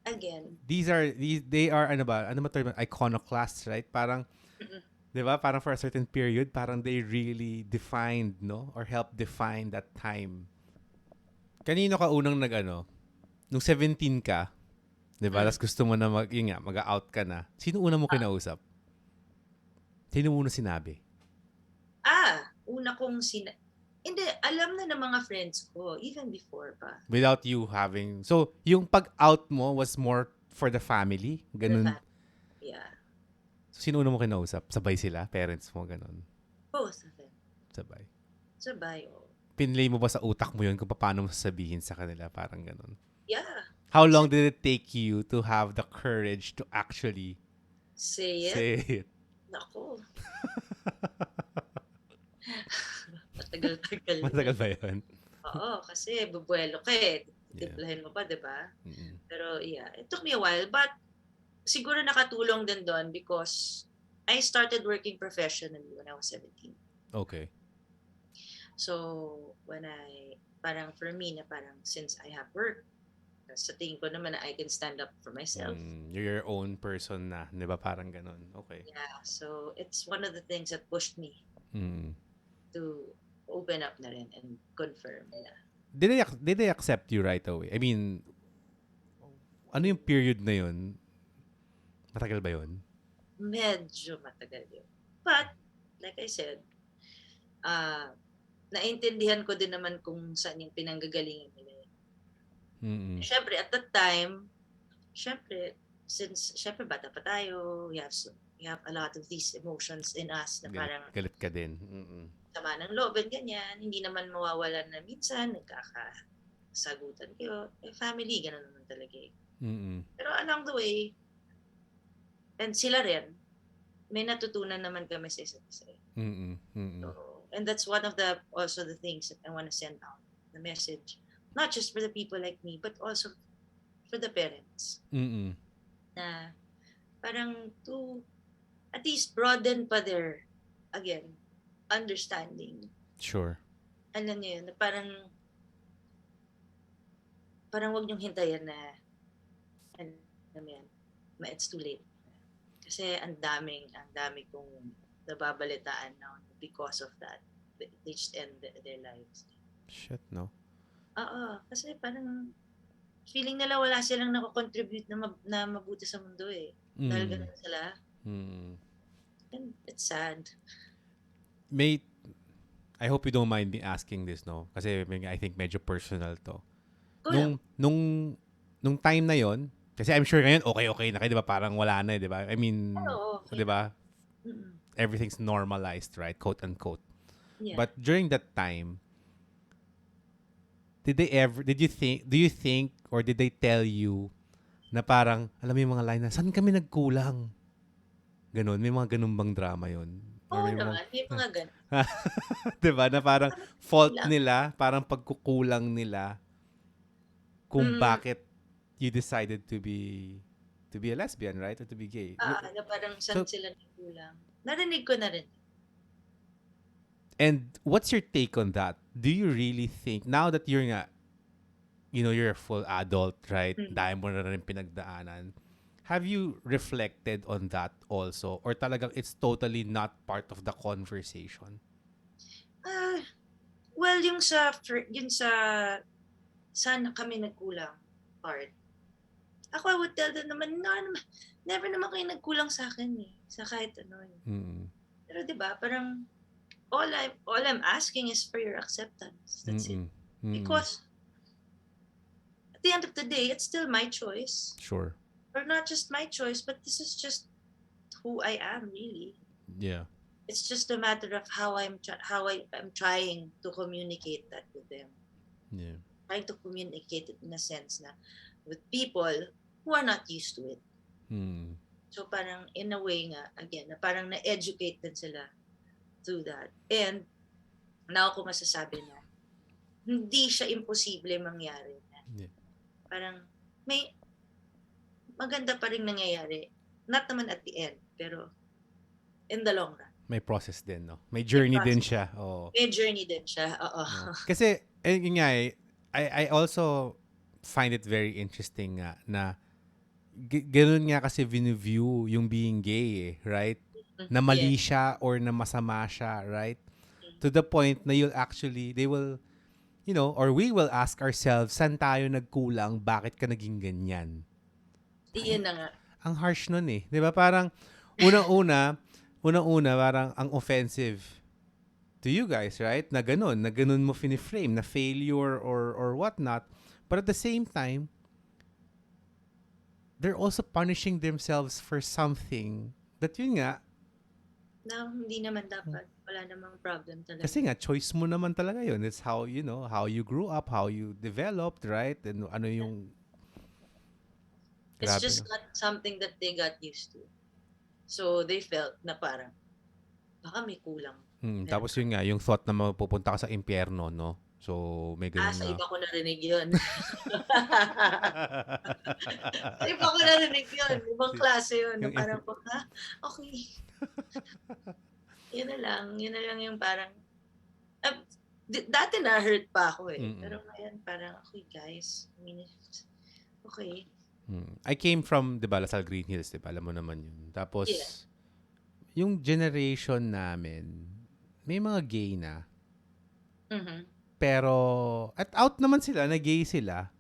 Again, they are ano ba term, iconoclasts, right? Parang 'di ba? Parang for a certain period, parang they really defined, no? Or helped define that time. Kanino ka unang nung 17 ka, 'di ba? Tapos gusto mo na mag-out ka na. Sino una mo kinausap? Sino mo sinabi? Una kong hindi, alam na ng mga friends ko, even before pa. Without you having... So, yung pag-out mo was more for the family? Ganun? Yeah. So, sino una mo kinausap? Sabay sila? Parents mo? Ganun? Both of them. Sabay, oh. Pinlay mo ba sa utak mo yun kung paano mo sasabihin sa kanila? Parang ganun. Yeah. How long did it take you to have the courage to actually say it? Nako. Matagal ba yun? Oo, kasi bubuelo ka eh. Tiplahin mo pa, di ba? Pero yeah, it took me a while. But siguro nakatulong din doon because I started working professionally when I was 17. Okay. So, parang for me na parang since I have work, sa tingin ko naman na I can stand up for myself. You're your own person na, di ba? Parang ganun. Okay. Yeah, so it's one of the things that pushed me to open up na rin and confirm. Yeah. Did they accept you right away? I mean, ano yung period na yun? Matagal ba yun? Medyo matagal yun. But, like I said, naintindihan ko din naman kung saan yung pinanggagalingan nila. Siyempre, at that time, since bata pa tayo, we have a lot of these emotions in us na parang galit ka din. Sama ng loob and ganyan, hindi naman mawawalan na minsan, nagkakasagutan kayo. Family, gano'n naman talaga eh. Pero along the way, and sila rin, may natutunan naman kami sa isa't isa. So, and that's one of the things that I want to send out, the message. Not just for the people like me, but also for the parents. Na parang to at least broaden pa their, again, understanding. Sure. Alam niyo yun, na parang wag niyong hintayin na it's too late. Kasi ang dami kong nababalitaan now because of that. They just end their lives. Shit, no? Oo, kasi parang feeling nila wala silang nako-contribute na mabuti sa mundo eh. Dahil ganun sila. And it's sad. I hope you don't mind me asking this, no? Kasi I think medyo personal to. Nung time na yon, kasi I'm sure ngayon okay na kayo, 'di ba? Parang wala na, 'di ba? I mean, 'di ba? Everything's normalized, right? Quote unquote. Yeah. But during that time, do you think or did they tell you na parang, alam mo yung mga line na, saan kami nagkulang? Ganon, may mga ganun bang drama yun? Oo naman, may mga ganun. Diba? Na parang fault nila, parang pagkukulang nila kung bakit you decided to be to be a lesbian, right? Or to be gay. Na parang saan So, sila nagkulang. Narinig ko na rin. and what's your take on that? Do you really think, now that you're nga, you're a full adult, right? Dahil mo na rin pinagdaanan. Have you reflected on that also? Or talagang it's totally not part of the conversation? Well, yung sa saan kami nagkulang part. Ako, I would tell them naman, never naman kayo nagkulang sa akin eh. Sa kahit ano eh. Pero diba, parang all I'm asking is for your acceptance. That's it. Because at the end of the day, it's still my choice. Sure. Or not just my choice, but this is just who I am, really. Yeah. It's just a matter of how I'm trying to communicate that with them. Yeah. Trying to communicate it in a sense na with people who are not used to it. So parang in a way nga, again, na parang na-educate din sila through that. And now ko masasabi na hindi siya imposible mangyari. Yeah. Parang may maganda pa rin nangyayari. Not naman at the end, pero in the long run. May process din, no? May journey din siya. Oh. May journey din siya, oo. No. Kasi, yun nga I also find it very interesting nga na ganun nga kasi view yung being gay, right? Na mali siya or na masama siya, right? To the point na they will, or we will ask ourselves, saan tayo nagkulang? Bakit ka naging ganyan? Iyon na nga. Ang harsh nun eh. Di ba? Parang, unang-una, parang ang offensive to you guys, right? Na ganun mo finiframe, na failure or whatnot. But at the same time, they're also punishing themselves for something that yun nga, na hindi naman dapat. Wala namang problem talaga. Kasi nga, choice mo naman talaga yun. It's how, how you grew up, how you developed, right? And ano yung... It's just not something that they got used to. So, they felt na parang, baka may kulang. Tapos yun nga, yung thought na mapupunta ka sa impyerno, no? So, may ganun sa iba ko narinig yun. Sa iba ko narinig yun. Ibang klase yun. Na parang, okay. Yun na lang yung parang, dati na-hurt pa ako eh. Pero ngayon, parang, okay guys, okay. I came from, di ba, Lasal Green Hills, di ba? Alam mo naman yun. Tapos, yung generation namin, may mga gay na. Pero, at out naman sila, na gay sila.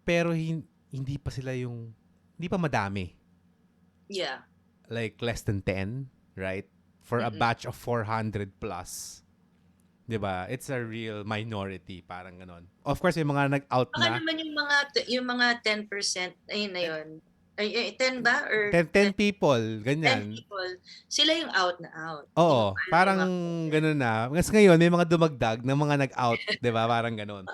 Pero, hindi pa sila hindi pa madami. Yeah. Like, less than 10, right? For a batch of 400 plus. Diba? It's a real minority, parang ganon. Of course, yung mga nag-out na. Baka naman yung mga 10%, ayun na yun. 10 ba? Or 10 people, ganyan. 10 people. Sila yung out na out. Oo, parang ganon na. Kasi ngayon, may mga dumagdag na mga nag-out, diba? Parang ganon.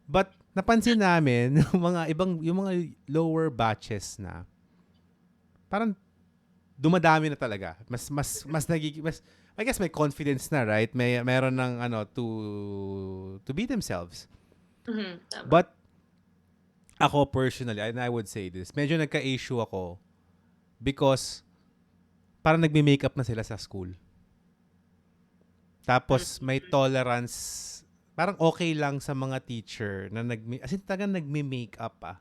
But, napansin namin, yung mga lower batches na, parang dumadami na talaga. I guess may confidence na, right? Meron ng to be themselves. But ako personally, and I would say this, medyo nagka-issue ako because parang nagme-makeup na sila sa school. Tapos may tolerance, parang okay lang sa mga teacher na talagang nagme-makeup ah.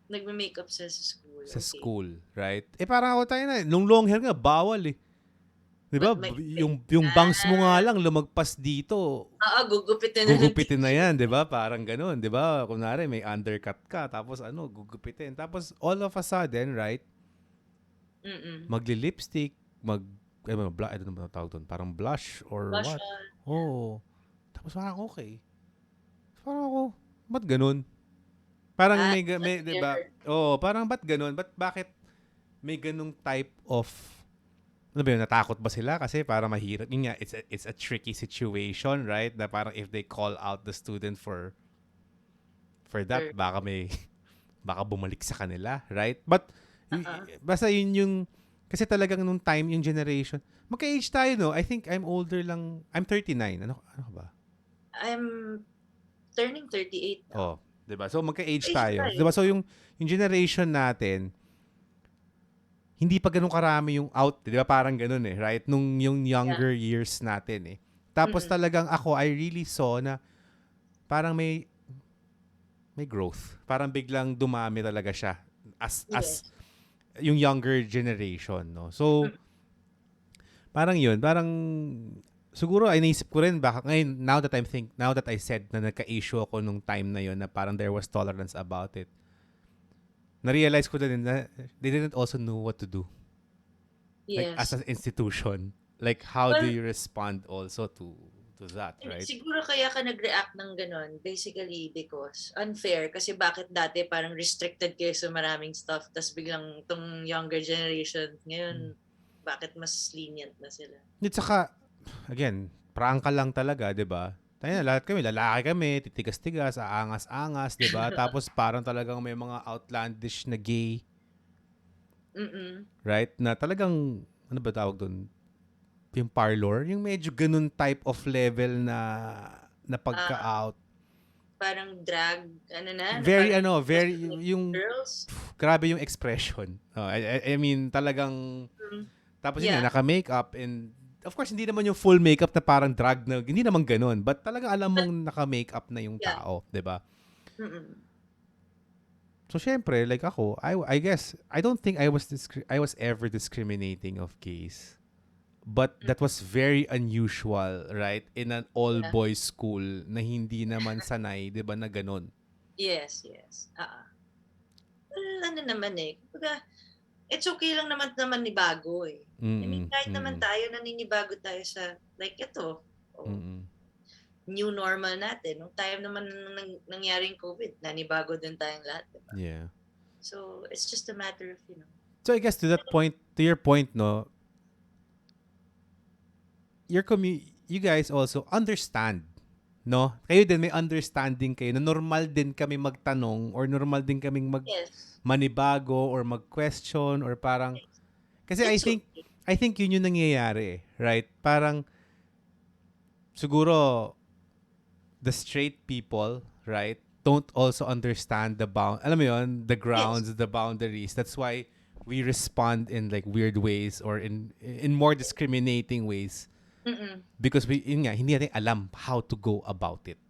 Nagme-makeup sa school. Sa school, right? Parang ako tayo na, nung long hair nga, bawal eh. Diba? Yung bangs mo nga lang, lumagpas dito. Gugupitin na yan, diba? Parang ganun, diba? Kunwari, may undercut ka, tapos gugupitin. Tapos, all of a sudden, right? Magli-lipstick, I don't know what tawag doon. Parang blush or Blush what. Oh. Tapos parang okay. Parang ako, ba't ganun? Parang may diba? Oh, parang ba't ganun? Bakit may ganung type of natakot ba sila? Kasi para mahirap. Yun nga, it's a tricky situation, right? Na parang if they call out the student for that, baka bumalik sa kanila, right? But, basta yun yung, kasi talagang nung time, yung generation, magka-age tayo, no? I think I'm older lang, I'm 39. Ano ba? I'm turning 38 now. Oh, diba? So, magka-age tayo. Diba? So, yung generation natin, hindi pa ganun karami yung out, di ba? Parang ganun right? Nung yung younger years natin Tapos talagang ako, I really saw na parang may growth. Parang biglang dumami talaga siya as yung younger generation, no? So, parang yun, parang siguro ay naisip ko rin baka ngayon now that I said na nagka-issue ako nung time na yun na parang there was tolerance about it. Na-realize ko din na they didn't also know what to do. Like as an institution. Like how do you respond also to that, right? Siguro kaya ka nag-react ng ganon basically because unfair kasi bakit dati parang restricted kayo sa maraming stuff tas biglang tong younger generation ngayon bakit mas lenient na sila? At saka again, prangka lang talaga, 'di ba? Tayo na lahat kami, lalaki kami, titigas-tigas, aangas-angas, 'di ba? Tapos parang talagang may mga outlandish na gay. Right? Na talagang ano ba tawag doon? Yung parlor, yung medyo ganun type of level na pagka-out. Parang drag, very very yung girls. Grabe yung expression. I mean, talagang tapos yun naka-makeup and of course, hindi naman yung full makeup na parang drag na, hindi naman ganun. But talagang alam mong naka-makeup na yung tao, di ba? So, syempre, like ako, I guess, I don't think I was ever discriminating of gays. But that was very unusual, right? In an all-boys school na hindi naman sanay, di ba, na ganun. Yes. Well, ano naman kumbaga, it's okay lang naman ni bago I mean, kahit naman tayo, naninibago tayo sa, like ito, new normal natin. Nung time naman nangyaring COVID, nanibago din tayong lahat, diba? Yeah. So, it's just a matter of, So, I guess to your point, no, you guys also understand, no? Kayo din may understanding kayo na normal din kami magtanong or normal din kaming manibago or mag-question or parang kasi I think yun yung nangyayari, right? Parang siguro the straight people, right, don't also understand the grounds, the boundaries. That's why we respond in like weird ways or in more discriminating ways. Because hindi natin alam how to go about it.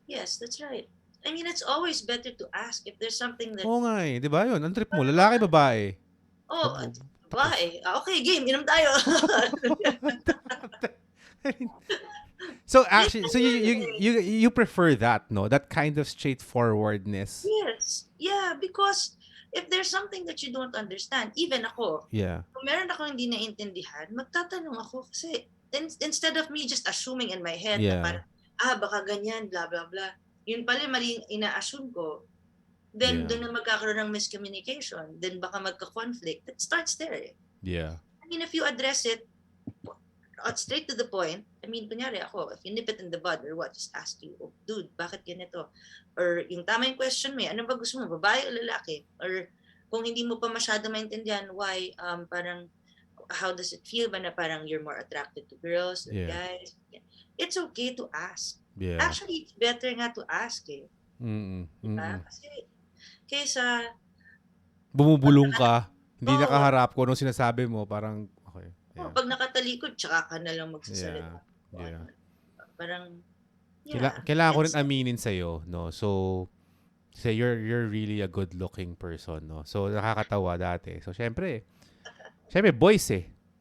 Yes, that's right. I mean, it's always better to ask if there's something that... Oo nga di ba yun? Ang trip mo, lalaki, babae? Babae. Okay, game, inom tayo. So actually, so you prefer that, no? That kind of straightforwardness. Yes. Yeah, because if there's something that you don't understand, even ako, kung meron akong hindi naintindihan, magtatanong ako kasi instead of me just assuming in my head na parang, baka ganyan, blah, blah, blah. Yun pala maling ina-assume ko. Then, doon na magkakaroon ng miscommunication. Then, baka magka-conflict. It starts there. Yeah. I mean, if you address it straight to the point, I mean, kunyari ako, if you nip it in the bud or what, just ask you, dude, bakit ganito? Or yung tama yung question mo, ano ba gusto mo, babae o lalaki? Or kung hindi mo pa masyado maintindihan, why, parang, how does it feel ba na parang you're more attracted to girls or guys? It's okay to ask. Yeah. Actually, it's better nga to ask Diba? Kasi, kaysa bumubulong ka, hindi nakaharap ko nung sinasabi mo, parang, okay. Yeah. Pag nakatalikod, tsaka ka na lang magsasalita. Yeah. Parang, kailangan ko rin aminin sa'yo, no? So, you're really a good-looking person, no? So, nakakatawa dati. So, syempre, boys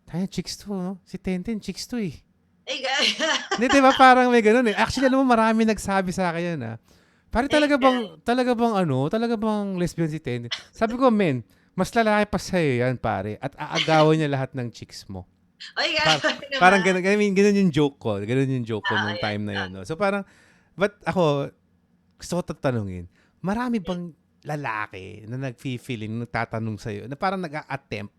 Tayo chicks to, no? Si Tenten, chicks to Hey, guys! Hindi, diba parang may ganun Actually, alam mo, marami nagsabi sa akin yan, Pare, talaga bang lesbian si Tenten? Sabi ko, men, mas lalaki pa sa'yo yan, pare. At aagawan niya lahat ng chicks mo. Ay, parang ganun, ganun yung joke ko. Ganun yung joke ko nung time na yun, no? So, parang, but ako, gusto ko tatanungin, marami bang lalaki na nag-feeling, nagtatanong sa'yo, na parang nag-a-attempt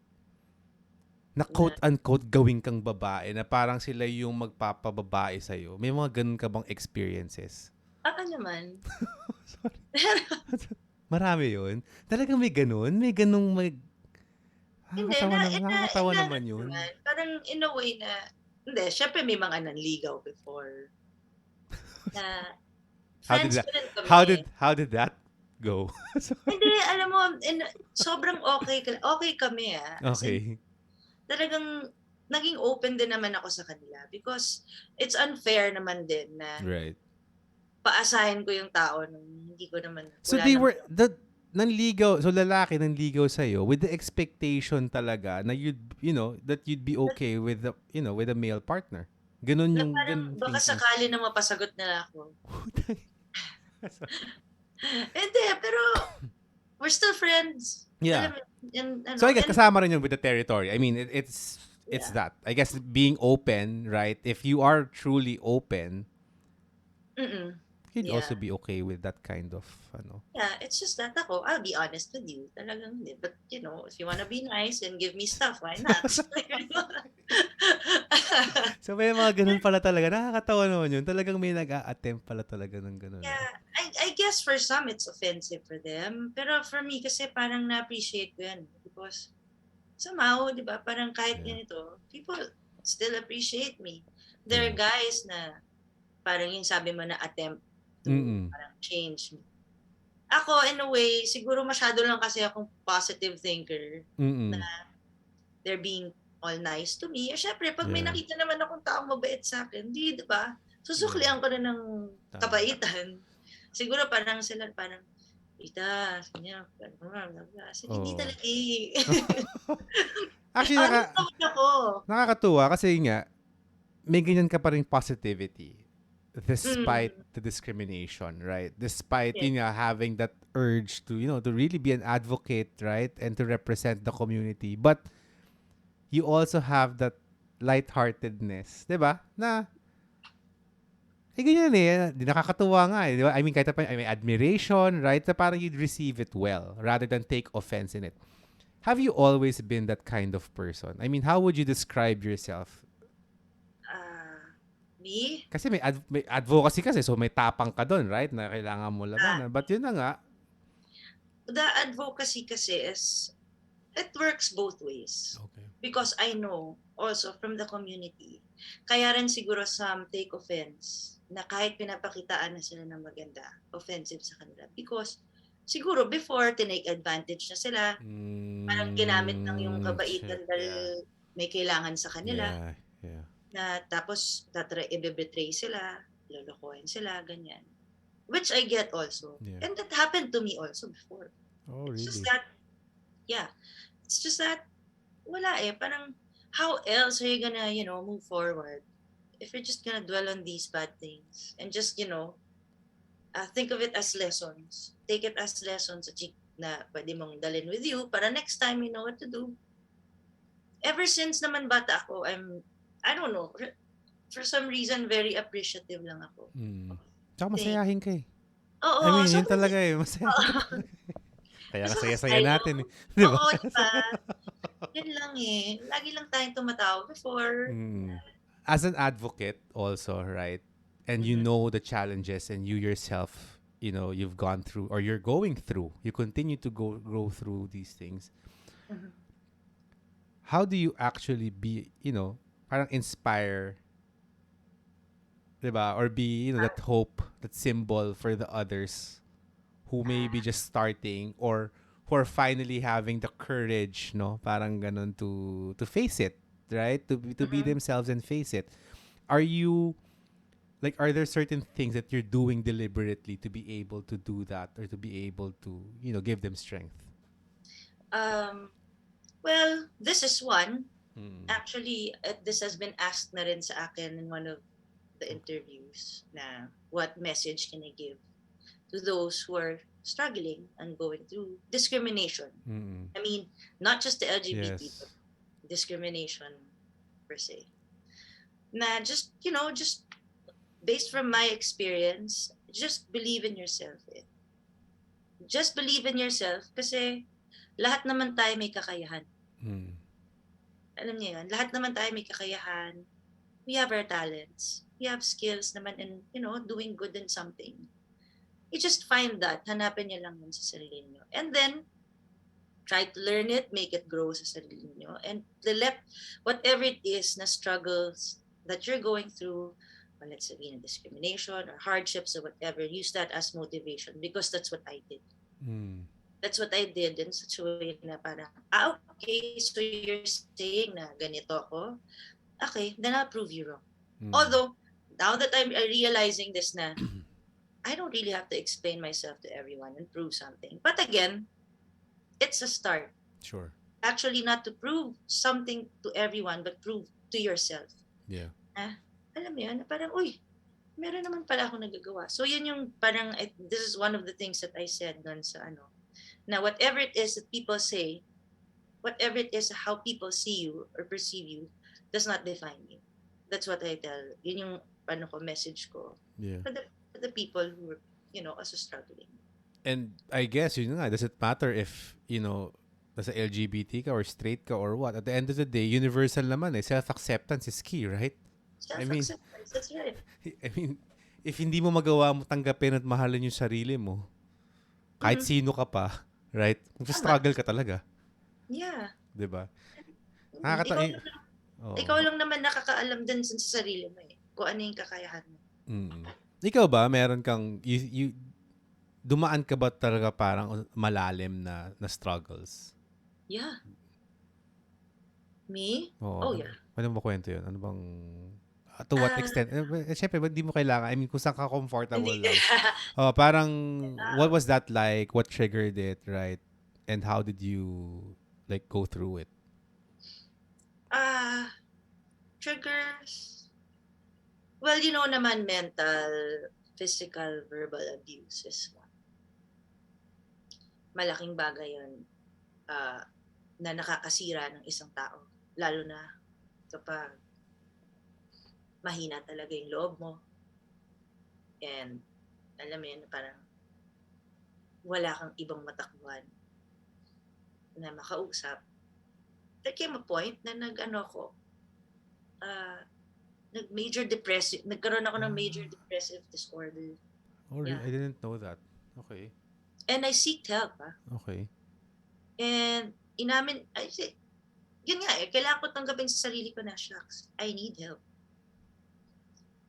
na quote-unquote gawin kang babae, na parang sila yung magpapababae sa'yo? May mga ganun ka bang experiences? Ako naman. Sorry. Marami yun? Talagang may ganun? May ganung nakakatawa naman yun. Parang in a way na, hindi, syempre may mga nanligaw before. Na, how did that Go. Hindi, alam mo, sobrang okay kami As in, Okay. talagang naging open din naman ako sa kanila because it's unfair naman din na Right. paasahin ko yung tao nung hindi ko naman, So wala they naman. were nanligaw, so lalaki nanligaw sa with the expectation talaga na that you'd be okay with with a male partner. Ganun Na yung parang ganun baka thinking. sakali na mapasagot nila ako. Hindi, pero we're still friends. Yeah. Alam mo, and, So I guess and kasama rin yun with the territory. I mean, it's yeah. that. I guess being open, right? If you are truly open, Mm-mm. you'd Yeah. also be okay with that kind of Yeah, it's just that ako, I'll be honest with you. Talagang hindi. But, if you wanna be nice and give me stuff, why not? So may mga ganun pala talaga. Nakakatawa naman yun. Talagang may nag-a-attempt pala talaga ng ganun. Yeah, I guess for some it's offensive for them. Pero for me kasi parang na-appreciate ko yan. Because somehow, di ba, parang kahit Yeah. ganito, people still appreciate me. There are Yeah. guys na parang yung sabi mo na attempt to Mm-mm. parang change me. Ako, in a way, siguro masyado lang kasi akong positive thinker na Mm-mm. they're being all nice to me. Syempre, pag may Yeah. nakita naman akong taong mabait sa akin, di ba? Yeah. Susuklian ko na ng Tama. kabaitan. Siguro parang sila, parang, Rita, hindi Oh. talaga eh. Actually, Honest naman ako. nakakatuwa kasi nga, may ganyan ka pa rin positivity despite Mm. the discrimination, right? Despite, Yeah. having that urge to, to really be an advocate, right? And to represent the community. But you also have that lightheartedness, di ba? Na, ganyan eh. Di nakakatuwa nga eh. Di ba? I mean, kahit pa, may admiration, right? Na parang you'd receive it well rather than take offense in it. Have you always been that kind of person? I mean, how would you describe yourself? Me? Kasi may advocacy kasi, so may tapang ka doon, right? Na kailangan mo labanan. But yun na nga. The advocacy kasi is, it works both ways. Okay. Because I know also from the community, kaya rin siguro some take offense na kahit pinapakitaan na sila ng maganda, offensive sa kanila. Because siguro before, tinake advantage na sila. Parang ginamit lang yung kabaitan dahil may kailangan sa kanila. Yeah. Na tapos i-betray sila, lolokohin sila, ganyan. Which I get also. Yeah. And that happened to me also before. Oh, It's really? just that, yeah. It's just that, wala eh. Parang, how else are you gonna, move forward if you're just gonna dwell on these bad things and just, think of it as lessons. Take it as lessons na pwede mong dalhin with you para next time you know what to do. Ever since naman bata ako, I don't know, for some reason, very appreciative lang ako. Tsaka masayahin ka eh. Oo. I mean, yun talaga eh. Masayahin ka talaga. Kaya nga saya-saya natin eh. Di ba? Oo, diba? Yun lang eh. Lagi lang tayong tumatawa before. As an advocate also, right? And you know the challenges and you yourself, you've gone through or you're going through. You continue to grow through these things. How do you actually be, parang inspire, diba? Or be, that hope, that symbol for the others who may be just starting or who are finally having the courage, no? Parang ganun to face it, right? To be themselves and face it. Are there certain things that you're doing deliberately to be able to do that or to be able to, give them strength? Well, this is one. Actually, this has been asked na rin sa akin in one of the interviews na what message can I give to those who are struggling and going through discrimination. I mean, not just the LGBT, but discrimination per se. Na just based from my experience, just believe in yourself. Just believe in yourself kasi lahat naman tayo may kakayahan. Alam niyo yun, lahat naman tayo may kakayahan. We have our talents. We have skills naman in, doing good in something. You just find that. Hanapin niyo lang yun sa sarili niyo. And then, try to learn it, make it grow sa sarili niyo. And whatever it is na struggles that you're going through, well, let's say discrimination or hardships or whatever, use that as motivation because that's what I did. That's what I did in such a way na parang, okay, so you're saying na ganito ako? Okay, then I'll prove you wrong. Although, now that I'm realizing this na, I don't really have to explain myself to everyone and prove something. But again, it's a start. Sure. Actually, not to prove something to everyone, but prove to yourself. Yeah. Alam mo yun, parang, uy, meron naman pala akong nagagawa. So yun yung parang, this is one of the things that I said doon sa na whatever it is that people say, whatever it is how people see you or perceive you, does not define you. That's what I tell. Yun yung message ko. Yeah. For the people who are, also struggling. And I guess, yun nga, does it matter if, nasa LGBT ka or straight ka or what? At the end of the day, universal naman self-acceptance is key, right? Self-acceptance, that's right. I mean, if hindi mo magawa mo tanggapin at mahalin yung sarili mo, kahit sino ka pa, right? Mag-struggle ka talaga. Yeah. Diba? Ikaw lang naman nakakaalam din sa sarili mo kung ano yung kakayahan mo. Ikaw ba, meron kang, dumaan ka ba talaga parang malalim na struggles? Yeah. Me? Yeah. Ano ba kwento yun? Ano bang, to what extent? Siyempre, hindi mo kailangan. I mean, kung saan ka comfortable lang. Parang, what was that like? What triggered it, right? And how did you, go through it? Triggers. Well, naman mental, physical, verbal abuse is one. Malaking bagay yun na nakakasira ng isang tao. Lalo na kapag mahina talaga yung loob mo. And alam mo yun, parang wala kang ibang matakbuhan na makausap. There came a point na nagkaroon ako ng major depressive disorder. Oh, yeah. I didn't know that. Okay. And I seeked help. Okay. And inamin, yun nga kailangan ko tanggapin sa sarili ko na, shucks, I need help.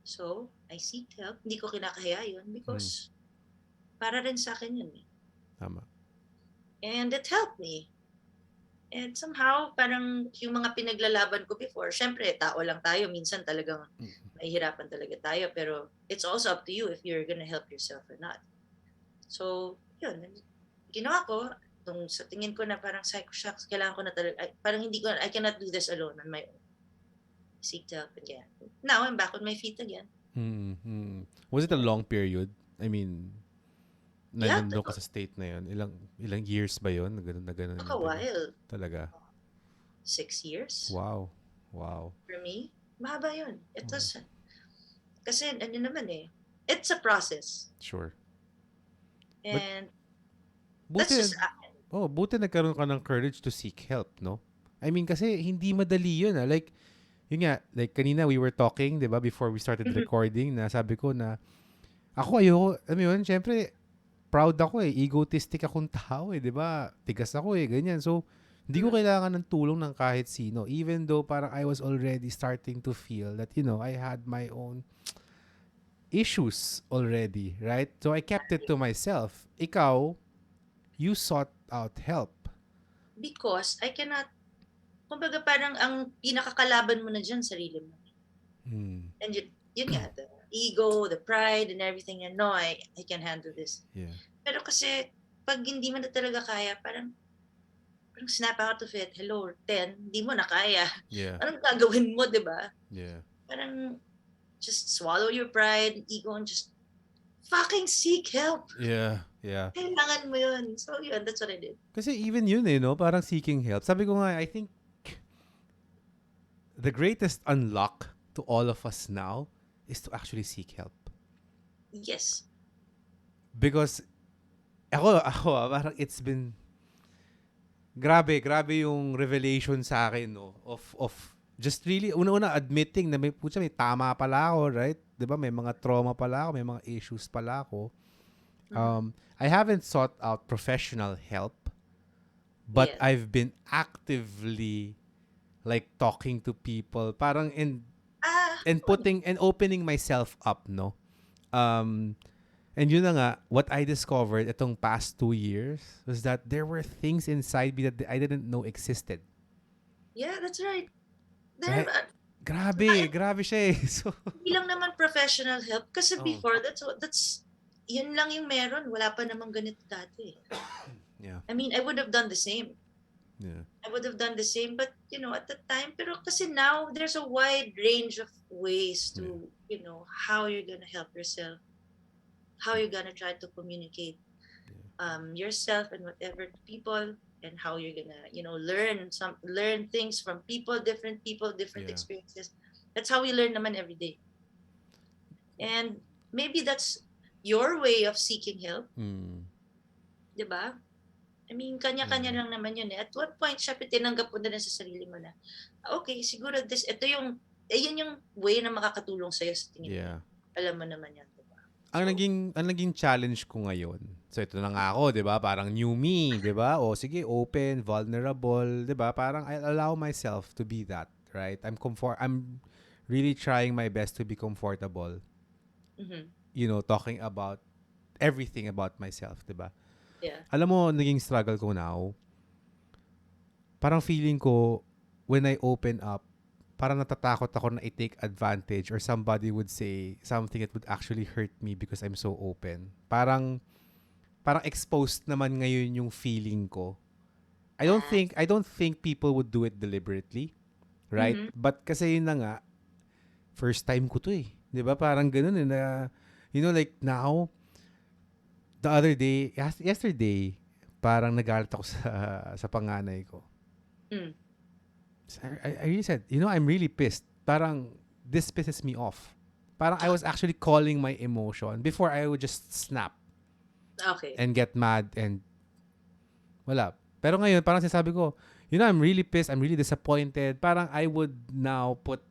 So, I seeked help. Hindi ko kinakahiya yun because para rin sa akin yun. Tama. And it helped me. And somehow, parang yung mga pinaglalaban ko before, syempre, tao lang tayo. Minsan talagang mahihirapan talaga tayo. Pero it's also up to you if you're gonna help yourself or not. So, yun. Ginawa ko, sa tingin ko na parang psycho-shocks, kailangan ko na talaga, parang I cannot do this alone on my own. Seek help again. Now, I'm back on my feet again. Was it a long period? I mean, nandun ka sa state na yun. Ilang years ba yun? Na ganun. A while. Talaga? 6 years. Wow. For me, mahaba yun. It was, kasi naman it's a process. Sure. And that's just akin. Buti nagkaroon ka ng courage to seek help, no? I mean, kasi hindi madali yun. Like, yun nga, like kanina we were talking, di ba, before we started recording, na sabi ko na, ako ayoko, yun, syempre, proud ako egotistic akong tao di ba? Tigas ako ganyan. So, hindi ko kailangan ng tulong ng kahit sino. Even though parang I was already starting to feel that, I had my own issues already, right? So, I kept it to myself. Ikaw, you sought out help. Because I cannot, kumbaga parang ang pinakakalaban mo na dyan, sarili mo. And yun nga, the ego, the pride, and everything. And no, I can handle this. Yeah. Pero kasi, pag hindi mo na talaga kaya, parang snap out of it. Hello, 10, hindi mo na kaya. Yeah. Anong gagawin mo, di ba? Yeah. Parang, just swallow your pride, ego, and just fucking seek help. Yeah. Kailangan mo yun. So, yun, that's what I did. Kasi even yun no? Parang seeking help. Sabi ko nga, I think, the greatest unlock to all of us now is to actually seek help. Yes. Because ako parang it's been grabe yung revelation sa akin of just really una admitting na may tama pala ako, right? 'Di ba? May mga trauma pala ako, may mga issues pala ako. I haven't sought out professional help, but I've been actively talking to people and putting and opening myself up, no? And yun na nga, what I discovered itong past 2 years was that there were things inside me that I didn't know existed. Yeah, that's right. There, Right? Grabe siya eh. So, hindi lang naman professional help. Kasi before, that's, yun lang yung meron. Wala pa namang ganito dati. yeah. I mean, I would have done the same. Yeah. I would have done the same, but at the time, pero kasi now there's a wide range of ways to, how you're gonna help yourself, how you're gonna try to communicate yourself and whatever to people, and how you're gonna, learn things from different people, different Yeah. experiences. That's how we learn naman every day. And maybe that's your way of seeking help. Diba? I mean, kanya-kanya lang naman yun eh. At what point, syempre, tinanggap mo na rin sa sarili mo na, okay, siguro yun yung way na makakatulong sa'yo sa tingin mo. Alam mo naman yan, diba? Ang naging challenge ko ngayon, so ito na nga ako, diba? Parang new me, diba? O sige, open, vulnerable, diba? Parang I allow myself to be that, right? I'm really trying my best to be comfortable. Talking about everything about myself, diba? Yeah. Alam mo, naging struggle ko now, parang feeling ko, when I open up, parang natatakot ako na i-take advantage or somebody would say something that would actually hurt me because I'm so open. Parang exposed naman ngayon yung feeling ko. I don't think people would do it deliberately, right? But kasi yun na nga, first time ko to eh. 'Di ba? Parang ganoon eh na, like now, the other day, yesterday, parang nagalit ako sa panganay ko. I really said, I'm really pissed. Parang, this pisses me off. Parang I was actually calling my emotion. Before, I would just snap. Okay. And get mad and wala. Pero ngayon, parang sinasabi ko, I'm really pissed. I'm really disappointed. Parang I would now put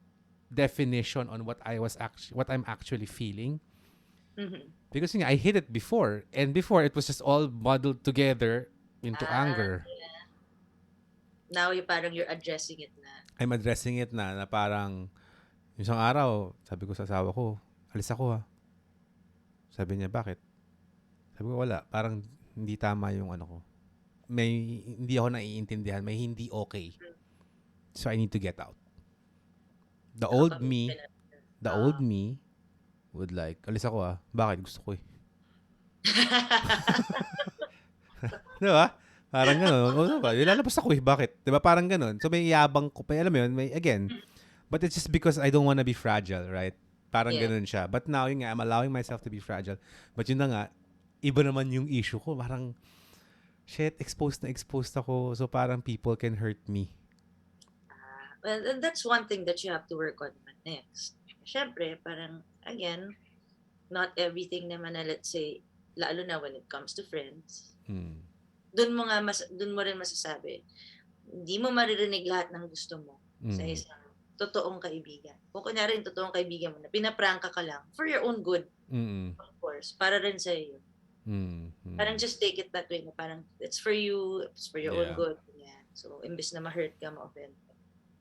definition on what I'm actually feeling. Because I hid it before. And before, it was just all muddled together into anger. Yeah. Now, you're addressing it na. I'm addressing it na parang, isang araw, sabi ko sa asawa ko, alis ako ha. Sabi niya, bakit? Sabi ko, wala. Parang hindi tama yung ano ko. Hindi ako naiintindihan. May hindi okay. So, I need to get out. The old me would like, alis ako ah. Bakit? Gusto ko eh. Diba? Parang gano'n. O diba? Lalabas ako eh. Bakit? Diba? Parang gano'n. So may yabang ko. Alam mo yun, again. But it's just because I don't wanna be fragile, right? Parang gano'n siya. But now, yun nga, I'm allowing myself to be fragile. But yun na nga, iba naman yung issue ko. Parang, shit, exposed ako. So parang people can hurt me. Well, that's one thing that you have to work on next. Syempre, parang, again, not everything naman na, let's say, lalo na when it comes to friends, doon mo rin masasabi, hindi mo maririnig lahat ng gusto mo sa isang totoong kaibigan. Kung kunyari yung totoong kaibigan mo na pinaprangka ka lang for your own good, of course, para rin sa iyo. Parang just take it that way na parang it's for you, it's for your own good. Yeah. So, imbes na ma-hurt ka, ma-offend ka.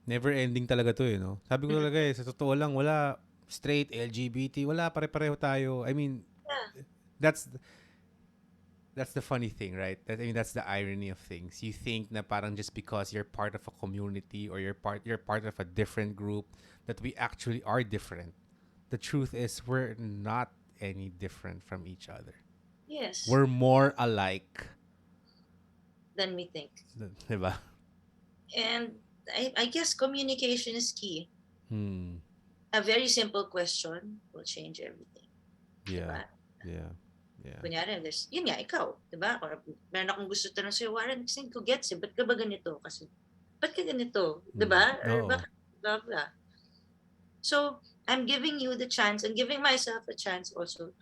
Never ending talaga to eh, no? Sabi ko talaga eh, sa totoo lang, wala straight, LGBT, wala, pare-pareho tayo. I mean, that's the funny thing, right? I mean, that's the irony of things. You think na parang just because you're part of a community or you're part of a different group that we actually are different. The truth is we're not any different from each other. Yes. We're more alike than we think. Diba? And I guess communication is key. A very simple question will change everything. Yeah. Diba? Yeah. Kunyari, yun nga, ikaw, diba? Or meron akong gusto tanong sa'yo, Warren, kasi ko gets ba't ka ba ganito? Kasi, ba't ka ganito? Diba? Or bakit, blah, blah. So, I'm giving you the chance and giving myself a chance also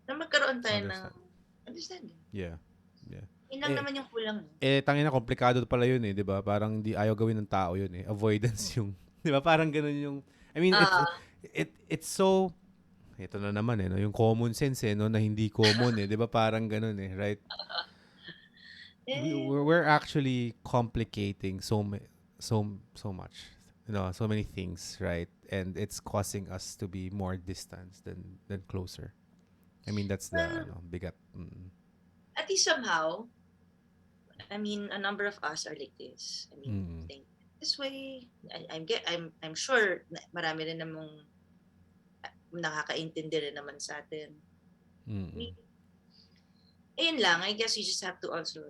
na magkaroon tayo ng understanding. Yeah. Yun lang naman yung kulang. Tangina, komplikado pala yun eh, diba? Parang di ayaw gawin ng tao yun eh. Avoidance yung, diba? Parang ganun yung, I mean, it's so, ito na naman eh, no? Yung common sense eh, no? Na hindi common eh, di ba? Parang ganun eh, right? We're actually complicating so much, so many things, right? And it's causing us to be more distant than closer. I mean, that's the Well, bigat. at least somehow, I mean, a number of us are like this. I mean, Mm. think this way. I'm sure marami rin namang nakakaintindi rin naman sa atin. Mm. Ayun lang, I guess you just have to also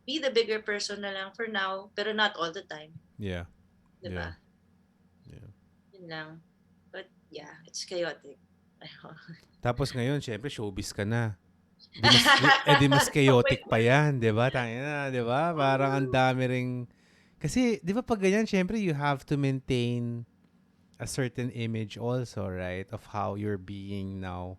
be the bigger person na lang for now, pero not all the time. Yeah. Diba? Yeah. Yun lang. But yeah, it's chaotic. Tapos ngayon, syempre, showbiz ka na. Di mas chaotic pa yan, di ba? Tayo na, di ba? Parang ang dami ring... Kasi, di ba pag ganyan, syempre, you have to maintain a certain image also, right? Of how you're being now.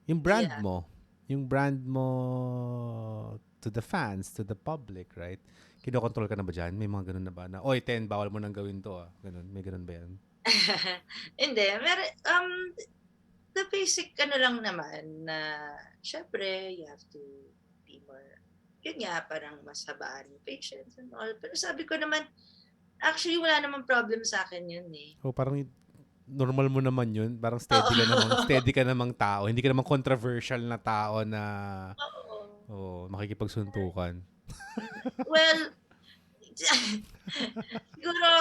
Yung brand Yeah. mo. Yung brand mo to the fans, to the public, right? Kinokontrol ka na ba dyan? May mga ganun na ba? Na, oy, 10, bawal mo nang gawin to, ah. Ganun. May ganun ba yan? Hindi. The basic lang naman na syempre you have to be more, yun nga, parang mas habaan yung patience and all. Pero sabi ko naman, actually wala namang problem sa akin yun eh. Oh, parang normal mo naman yun. Parang Oo. steady ka namang tao. Hindi ka namang controversial na tao na Oo. makikipagsuntukan. Well, siguro,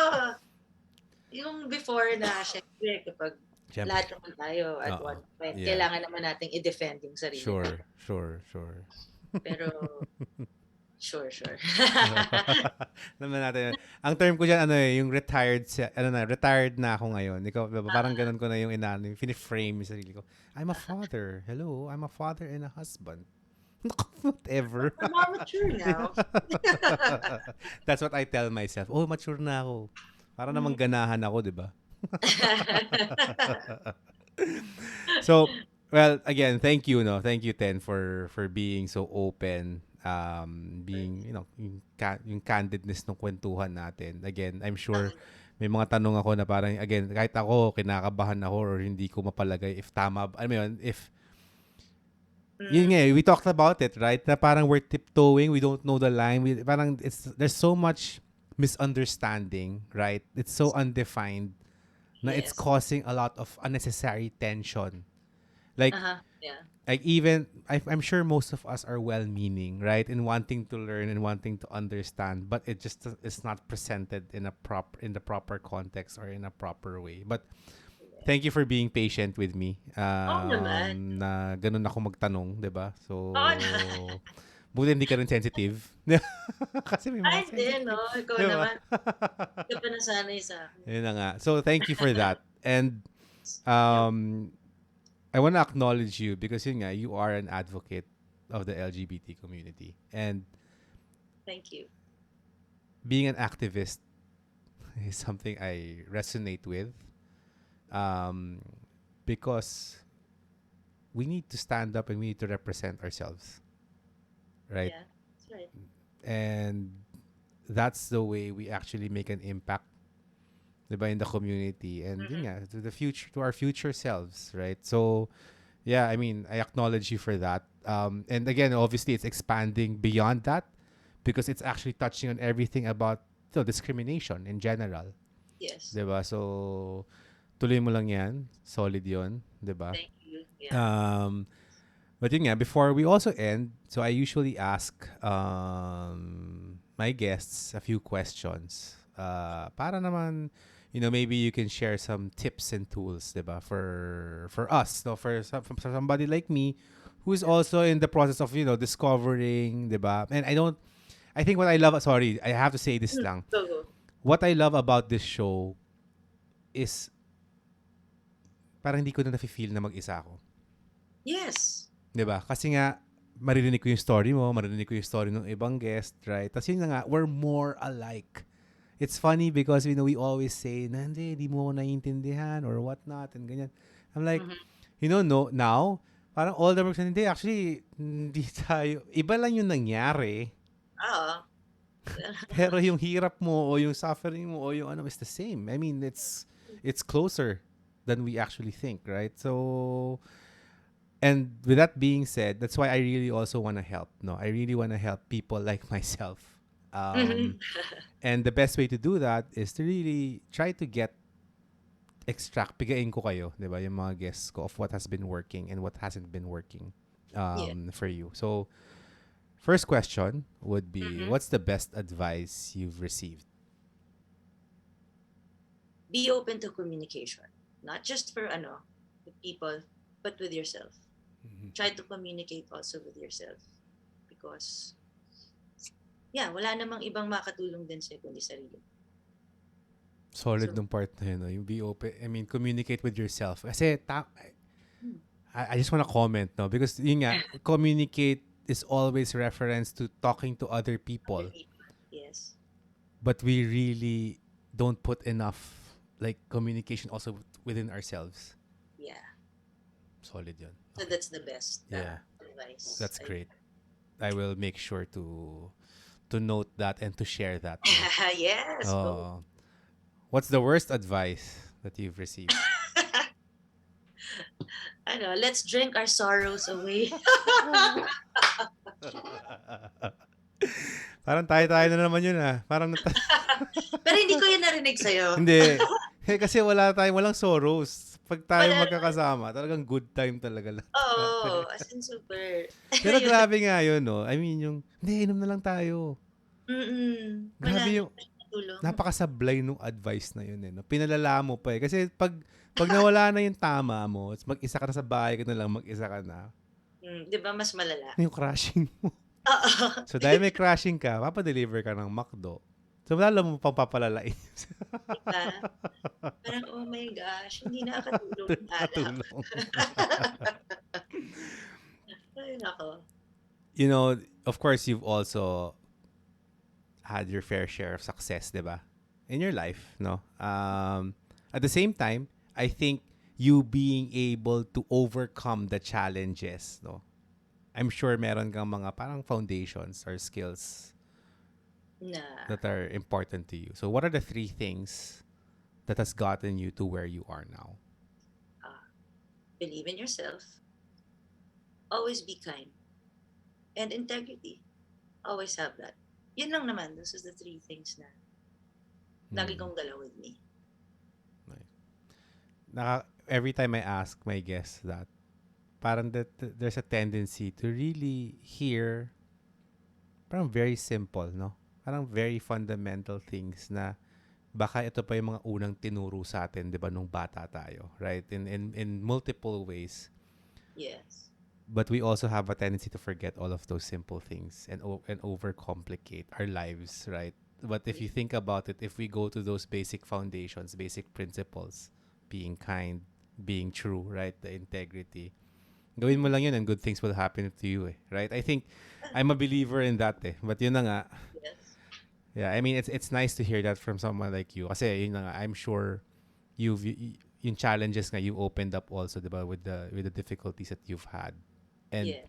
yung before na, syempre, kapag lahat naman tayo at one point, kailangan naman nating i-defend yung sarili. Sure. Pero, sure. Naman natin. Ang term ko dyan, yung retired na ako ngayon. Ikaw, parang ganun ko na yung fini-frame yung sarili ko. I'm a father. Hello, I'm a father and a husband. Whatever. I'm more mature now. That's what I tell myself. Oh, mature na ako. Para namang ganahan ako, di ba? So, well, again, thank you, Thank you, Ten, for being so open. Being, yung candidness ng kwentuhan natin. Again, I'm sure may mga tanong ako na parang, again, kahit ako, kinakabahan ako or hindi ko mapalagay if tama, yun nga, we talked about it, right? Na parang we're tiptoeing, we don't know the line. Parang there's so much misunderstanding, right? It's so undefined na it's causing a lot of unnecessary tension. Like, like even, I'm sure most of us are well-meaning, right? In wanting to learn and wanting to understand, but it just is not presented in the proper context or in a proper way. But thank you for being patient with me. Na ganun ako magtanong, 'di ba? So, buti hindi ka rin sensitive. Kasi may mga sensitive. No? Ikaw naman. Ikaw pa nasanay sa akin. Yun na nga. So, thank you for that. And, I want to acknowledge you because yun nga, you are an advocate of the LGBT community. And, thank you. Being an activist is something I resonate with. Because we need to stand up and we need to represent ourselves. Right? Yeah, that's right. And that's the way we actually make an impact, diba, in the community and yun nga, to our future selves, right? So, yeah, I mean, I acknowledge you for that. And again, obviously, it's expanding beyond that because it's actually touching on everything about discrimination in general. Yes. Diba? So, tuloy mo lang yan. Solid yun. Diba? Thank you. Yeah. But yun nga, before we also end, so I usually ask my guests a few questions. Para naman, maybe you can share some tips and tools, diba? For us, for somebody like me who is also in the process of, discovering, diba? And I think what I love, sorry, I have to say this lang. What I love about this show is parang hindi ko na nafe-feel na mag-isa ako. Yes. Diba? Kasi nga, maririnig ko yung story mo, maririnig ko yung story ng ibang guest, right? Tapos yun na nga, we're more alike. It's funny because, we always say, hindi mo ako naiintindihan or whatnot and ganyan. I'm like, no, now, parang all the works, hindi, actually, hindi tayo, iba lang yung nangyari. Pero yung hirap mo o yung suffering mo o yung is the same. I mean, it's closer than we actually think, right? So, and with that being said, that's why I really also want to help. I really want to help people like myself. And the best way to do that is to really try to get extract, pigain ko kayo, di ba, yung mga guests ko of what has been working and what hasn't been working Yeah. for you. So, first question would be, Mhm. what's the best advice you've received? Be open to communication. Not just for with people, but with yourself. Try to communicate also with yourself. Because, wala namang ibang makatulong din sa'yo kundi sarili. Solid nung part na yun, no? Yung be open, I mean, communicate with yourself. Kasi, I just want to comment, no? Because, yun nga, communicate is always reference to talking to other people. Other people. Yes. But we really don't put enough, like, communication also within ourselves. Yeah. Solid yun. So that's the best advice. That's great. I will make sure to note that and to share that. Yes. Oh. What's the worst advice that you've received? Let's drink our sorrows away. Parang tayo na naman yun Parang Pero hindi ko yun narinig sa'yo. Hindi. Kasi walang sorrows. Pag tayo magkakasama, talagang good time talaga lahat. Oo, as in super. Pero grabe nga yun, no? I mean, hindi, inom na lang tayo. Grabe yung, napakasablay nung advice na yun, no? Pinalala mo pa Kasi pag nawala na yung tama mo, mag-isa ka na sa bahay ka na lang, mag-isa ka na. Di ba mas malala? Yung crashing mo. Oo. So dahil may crashing ka, papadeliver ka ng McDo. So lalo mo pang papalalain. Diba? Parang, oh my gosh, hindi nakakatulong yung alak. Ay, nako. You know, of course, you've also had your fair share of success, diba? In your life, no? At the same time, I think you being able to overcome the challenges, no? I'm sure meron kang mga parang foundations or skills that are important to you. So what are the 3 things that has gotten you to where you are now? Believe in yourself. Always be kind. And integrity. Always have that. Yun lang naman. Those are the 3 things na lagi kong galaw with me. Every time I ask my guests that, parang there's a tendency to really hear parang very simple, no? Parang very fundamental things na baka ito pa yung mga unang tinuro sa atin, 'di ba, nung bata tayo, right? In multiple ways. Yes. But we also have a tendency to forget all of those simple things and overcomplicate our lives, right? But if you think about it, if we go to those basic foundations, basic principles, being kind, being true, right? The integrity. Gawin mo lang yun and good things will happen to you, right? I think I'm a believer in that But yun na nga. Yes. Yeah, I mean, it's nice to hear that from someone like you. Kasi yun na nga, I'm sure yung challenges nga you opened up also, diba, with the difficulties that you've had. And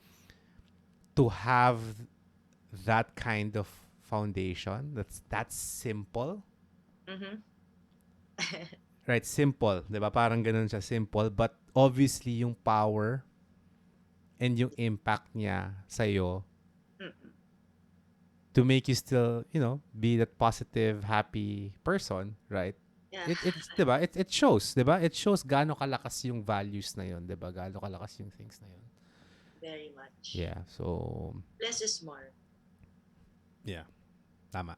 to have that kind of foundation, that's simple. Right, simple, 'di ba? Parang ganoon siya, simple, but obviously yung power and yung impact niya sa iyo to make you still, be that positive, happy person, right? Yeah. It's 'di ba? It shows, 'di ba? It shows gaano kalakas yung values na 'yon, 'di ba? Gaano kalakas yung things na 'yon. Very much. Yeah, so less is more. Yeah. Tama.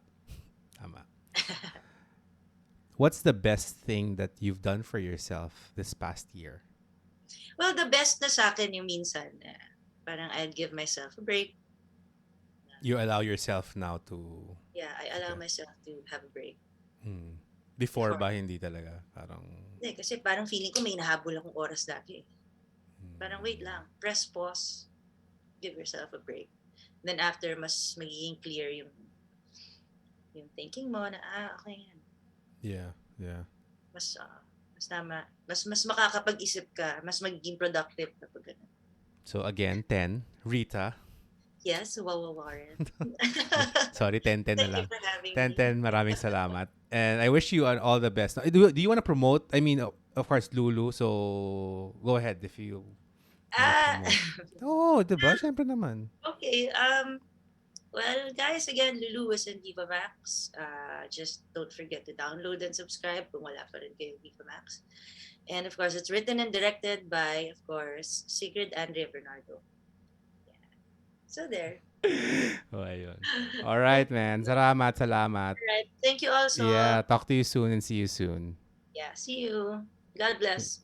What's the best thing that you've done for yourself this past year? Well, the best na sa akin yung minsan, parang I'd give myself a break. You allow yourself now to... Yeah, I allow myself to have a break. Before ba, hindi talaga? Parang... Hindi, kasi parang feeling ko may nahabol akong oras lagi. Parang wait lang, press pause, give yourself a break. Then after, mas magiging clear yung thinking mo na, okay yan. Yeah. Mas tama. Mas makakapag-isip ka. Mas magiging productive kapag ganun. So again, 10. Rita. Yes, Wawa Warren. Sorry, 10 na lang. Thank you for having 10, maraming salamat. And I wish you all the best. Do you want to promote? I mean, of course, LULU. So go ahead if you... diba? Siyempre naman. Okay. Well, guys, again, Lulu is in Vivamax. Just don't forget to download and subscribe kung wala pa rin kayo Vivamax. And of course, it's written and directed by, of course, Sigrid Andrea Bernardo. Yeah. So there. Ayun. Alright, man. Salamat. Alright. Thank you also. Yeah, talk to you soon and see you soon. Yeah, see you. God bless.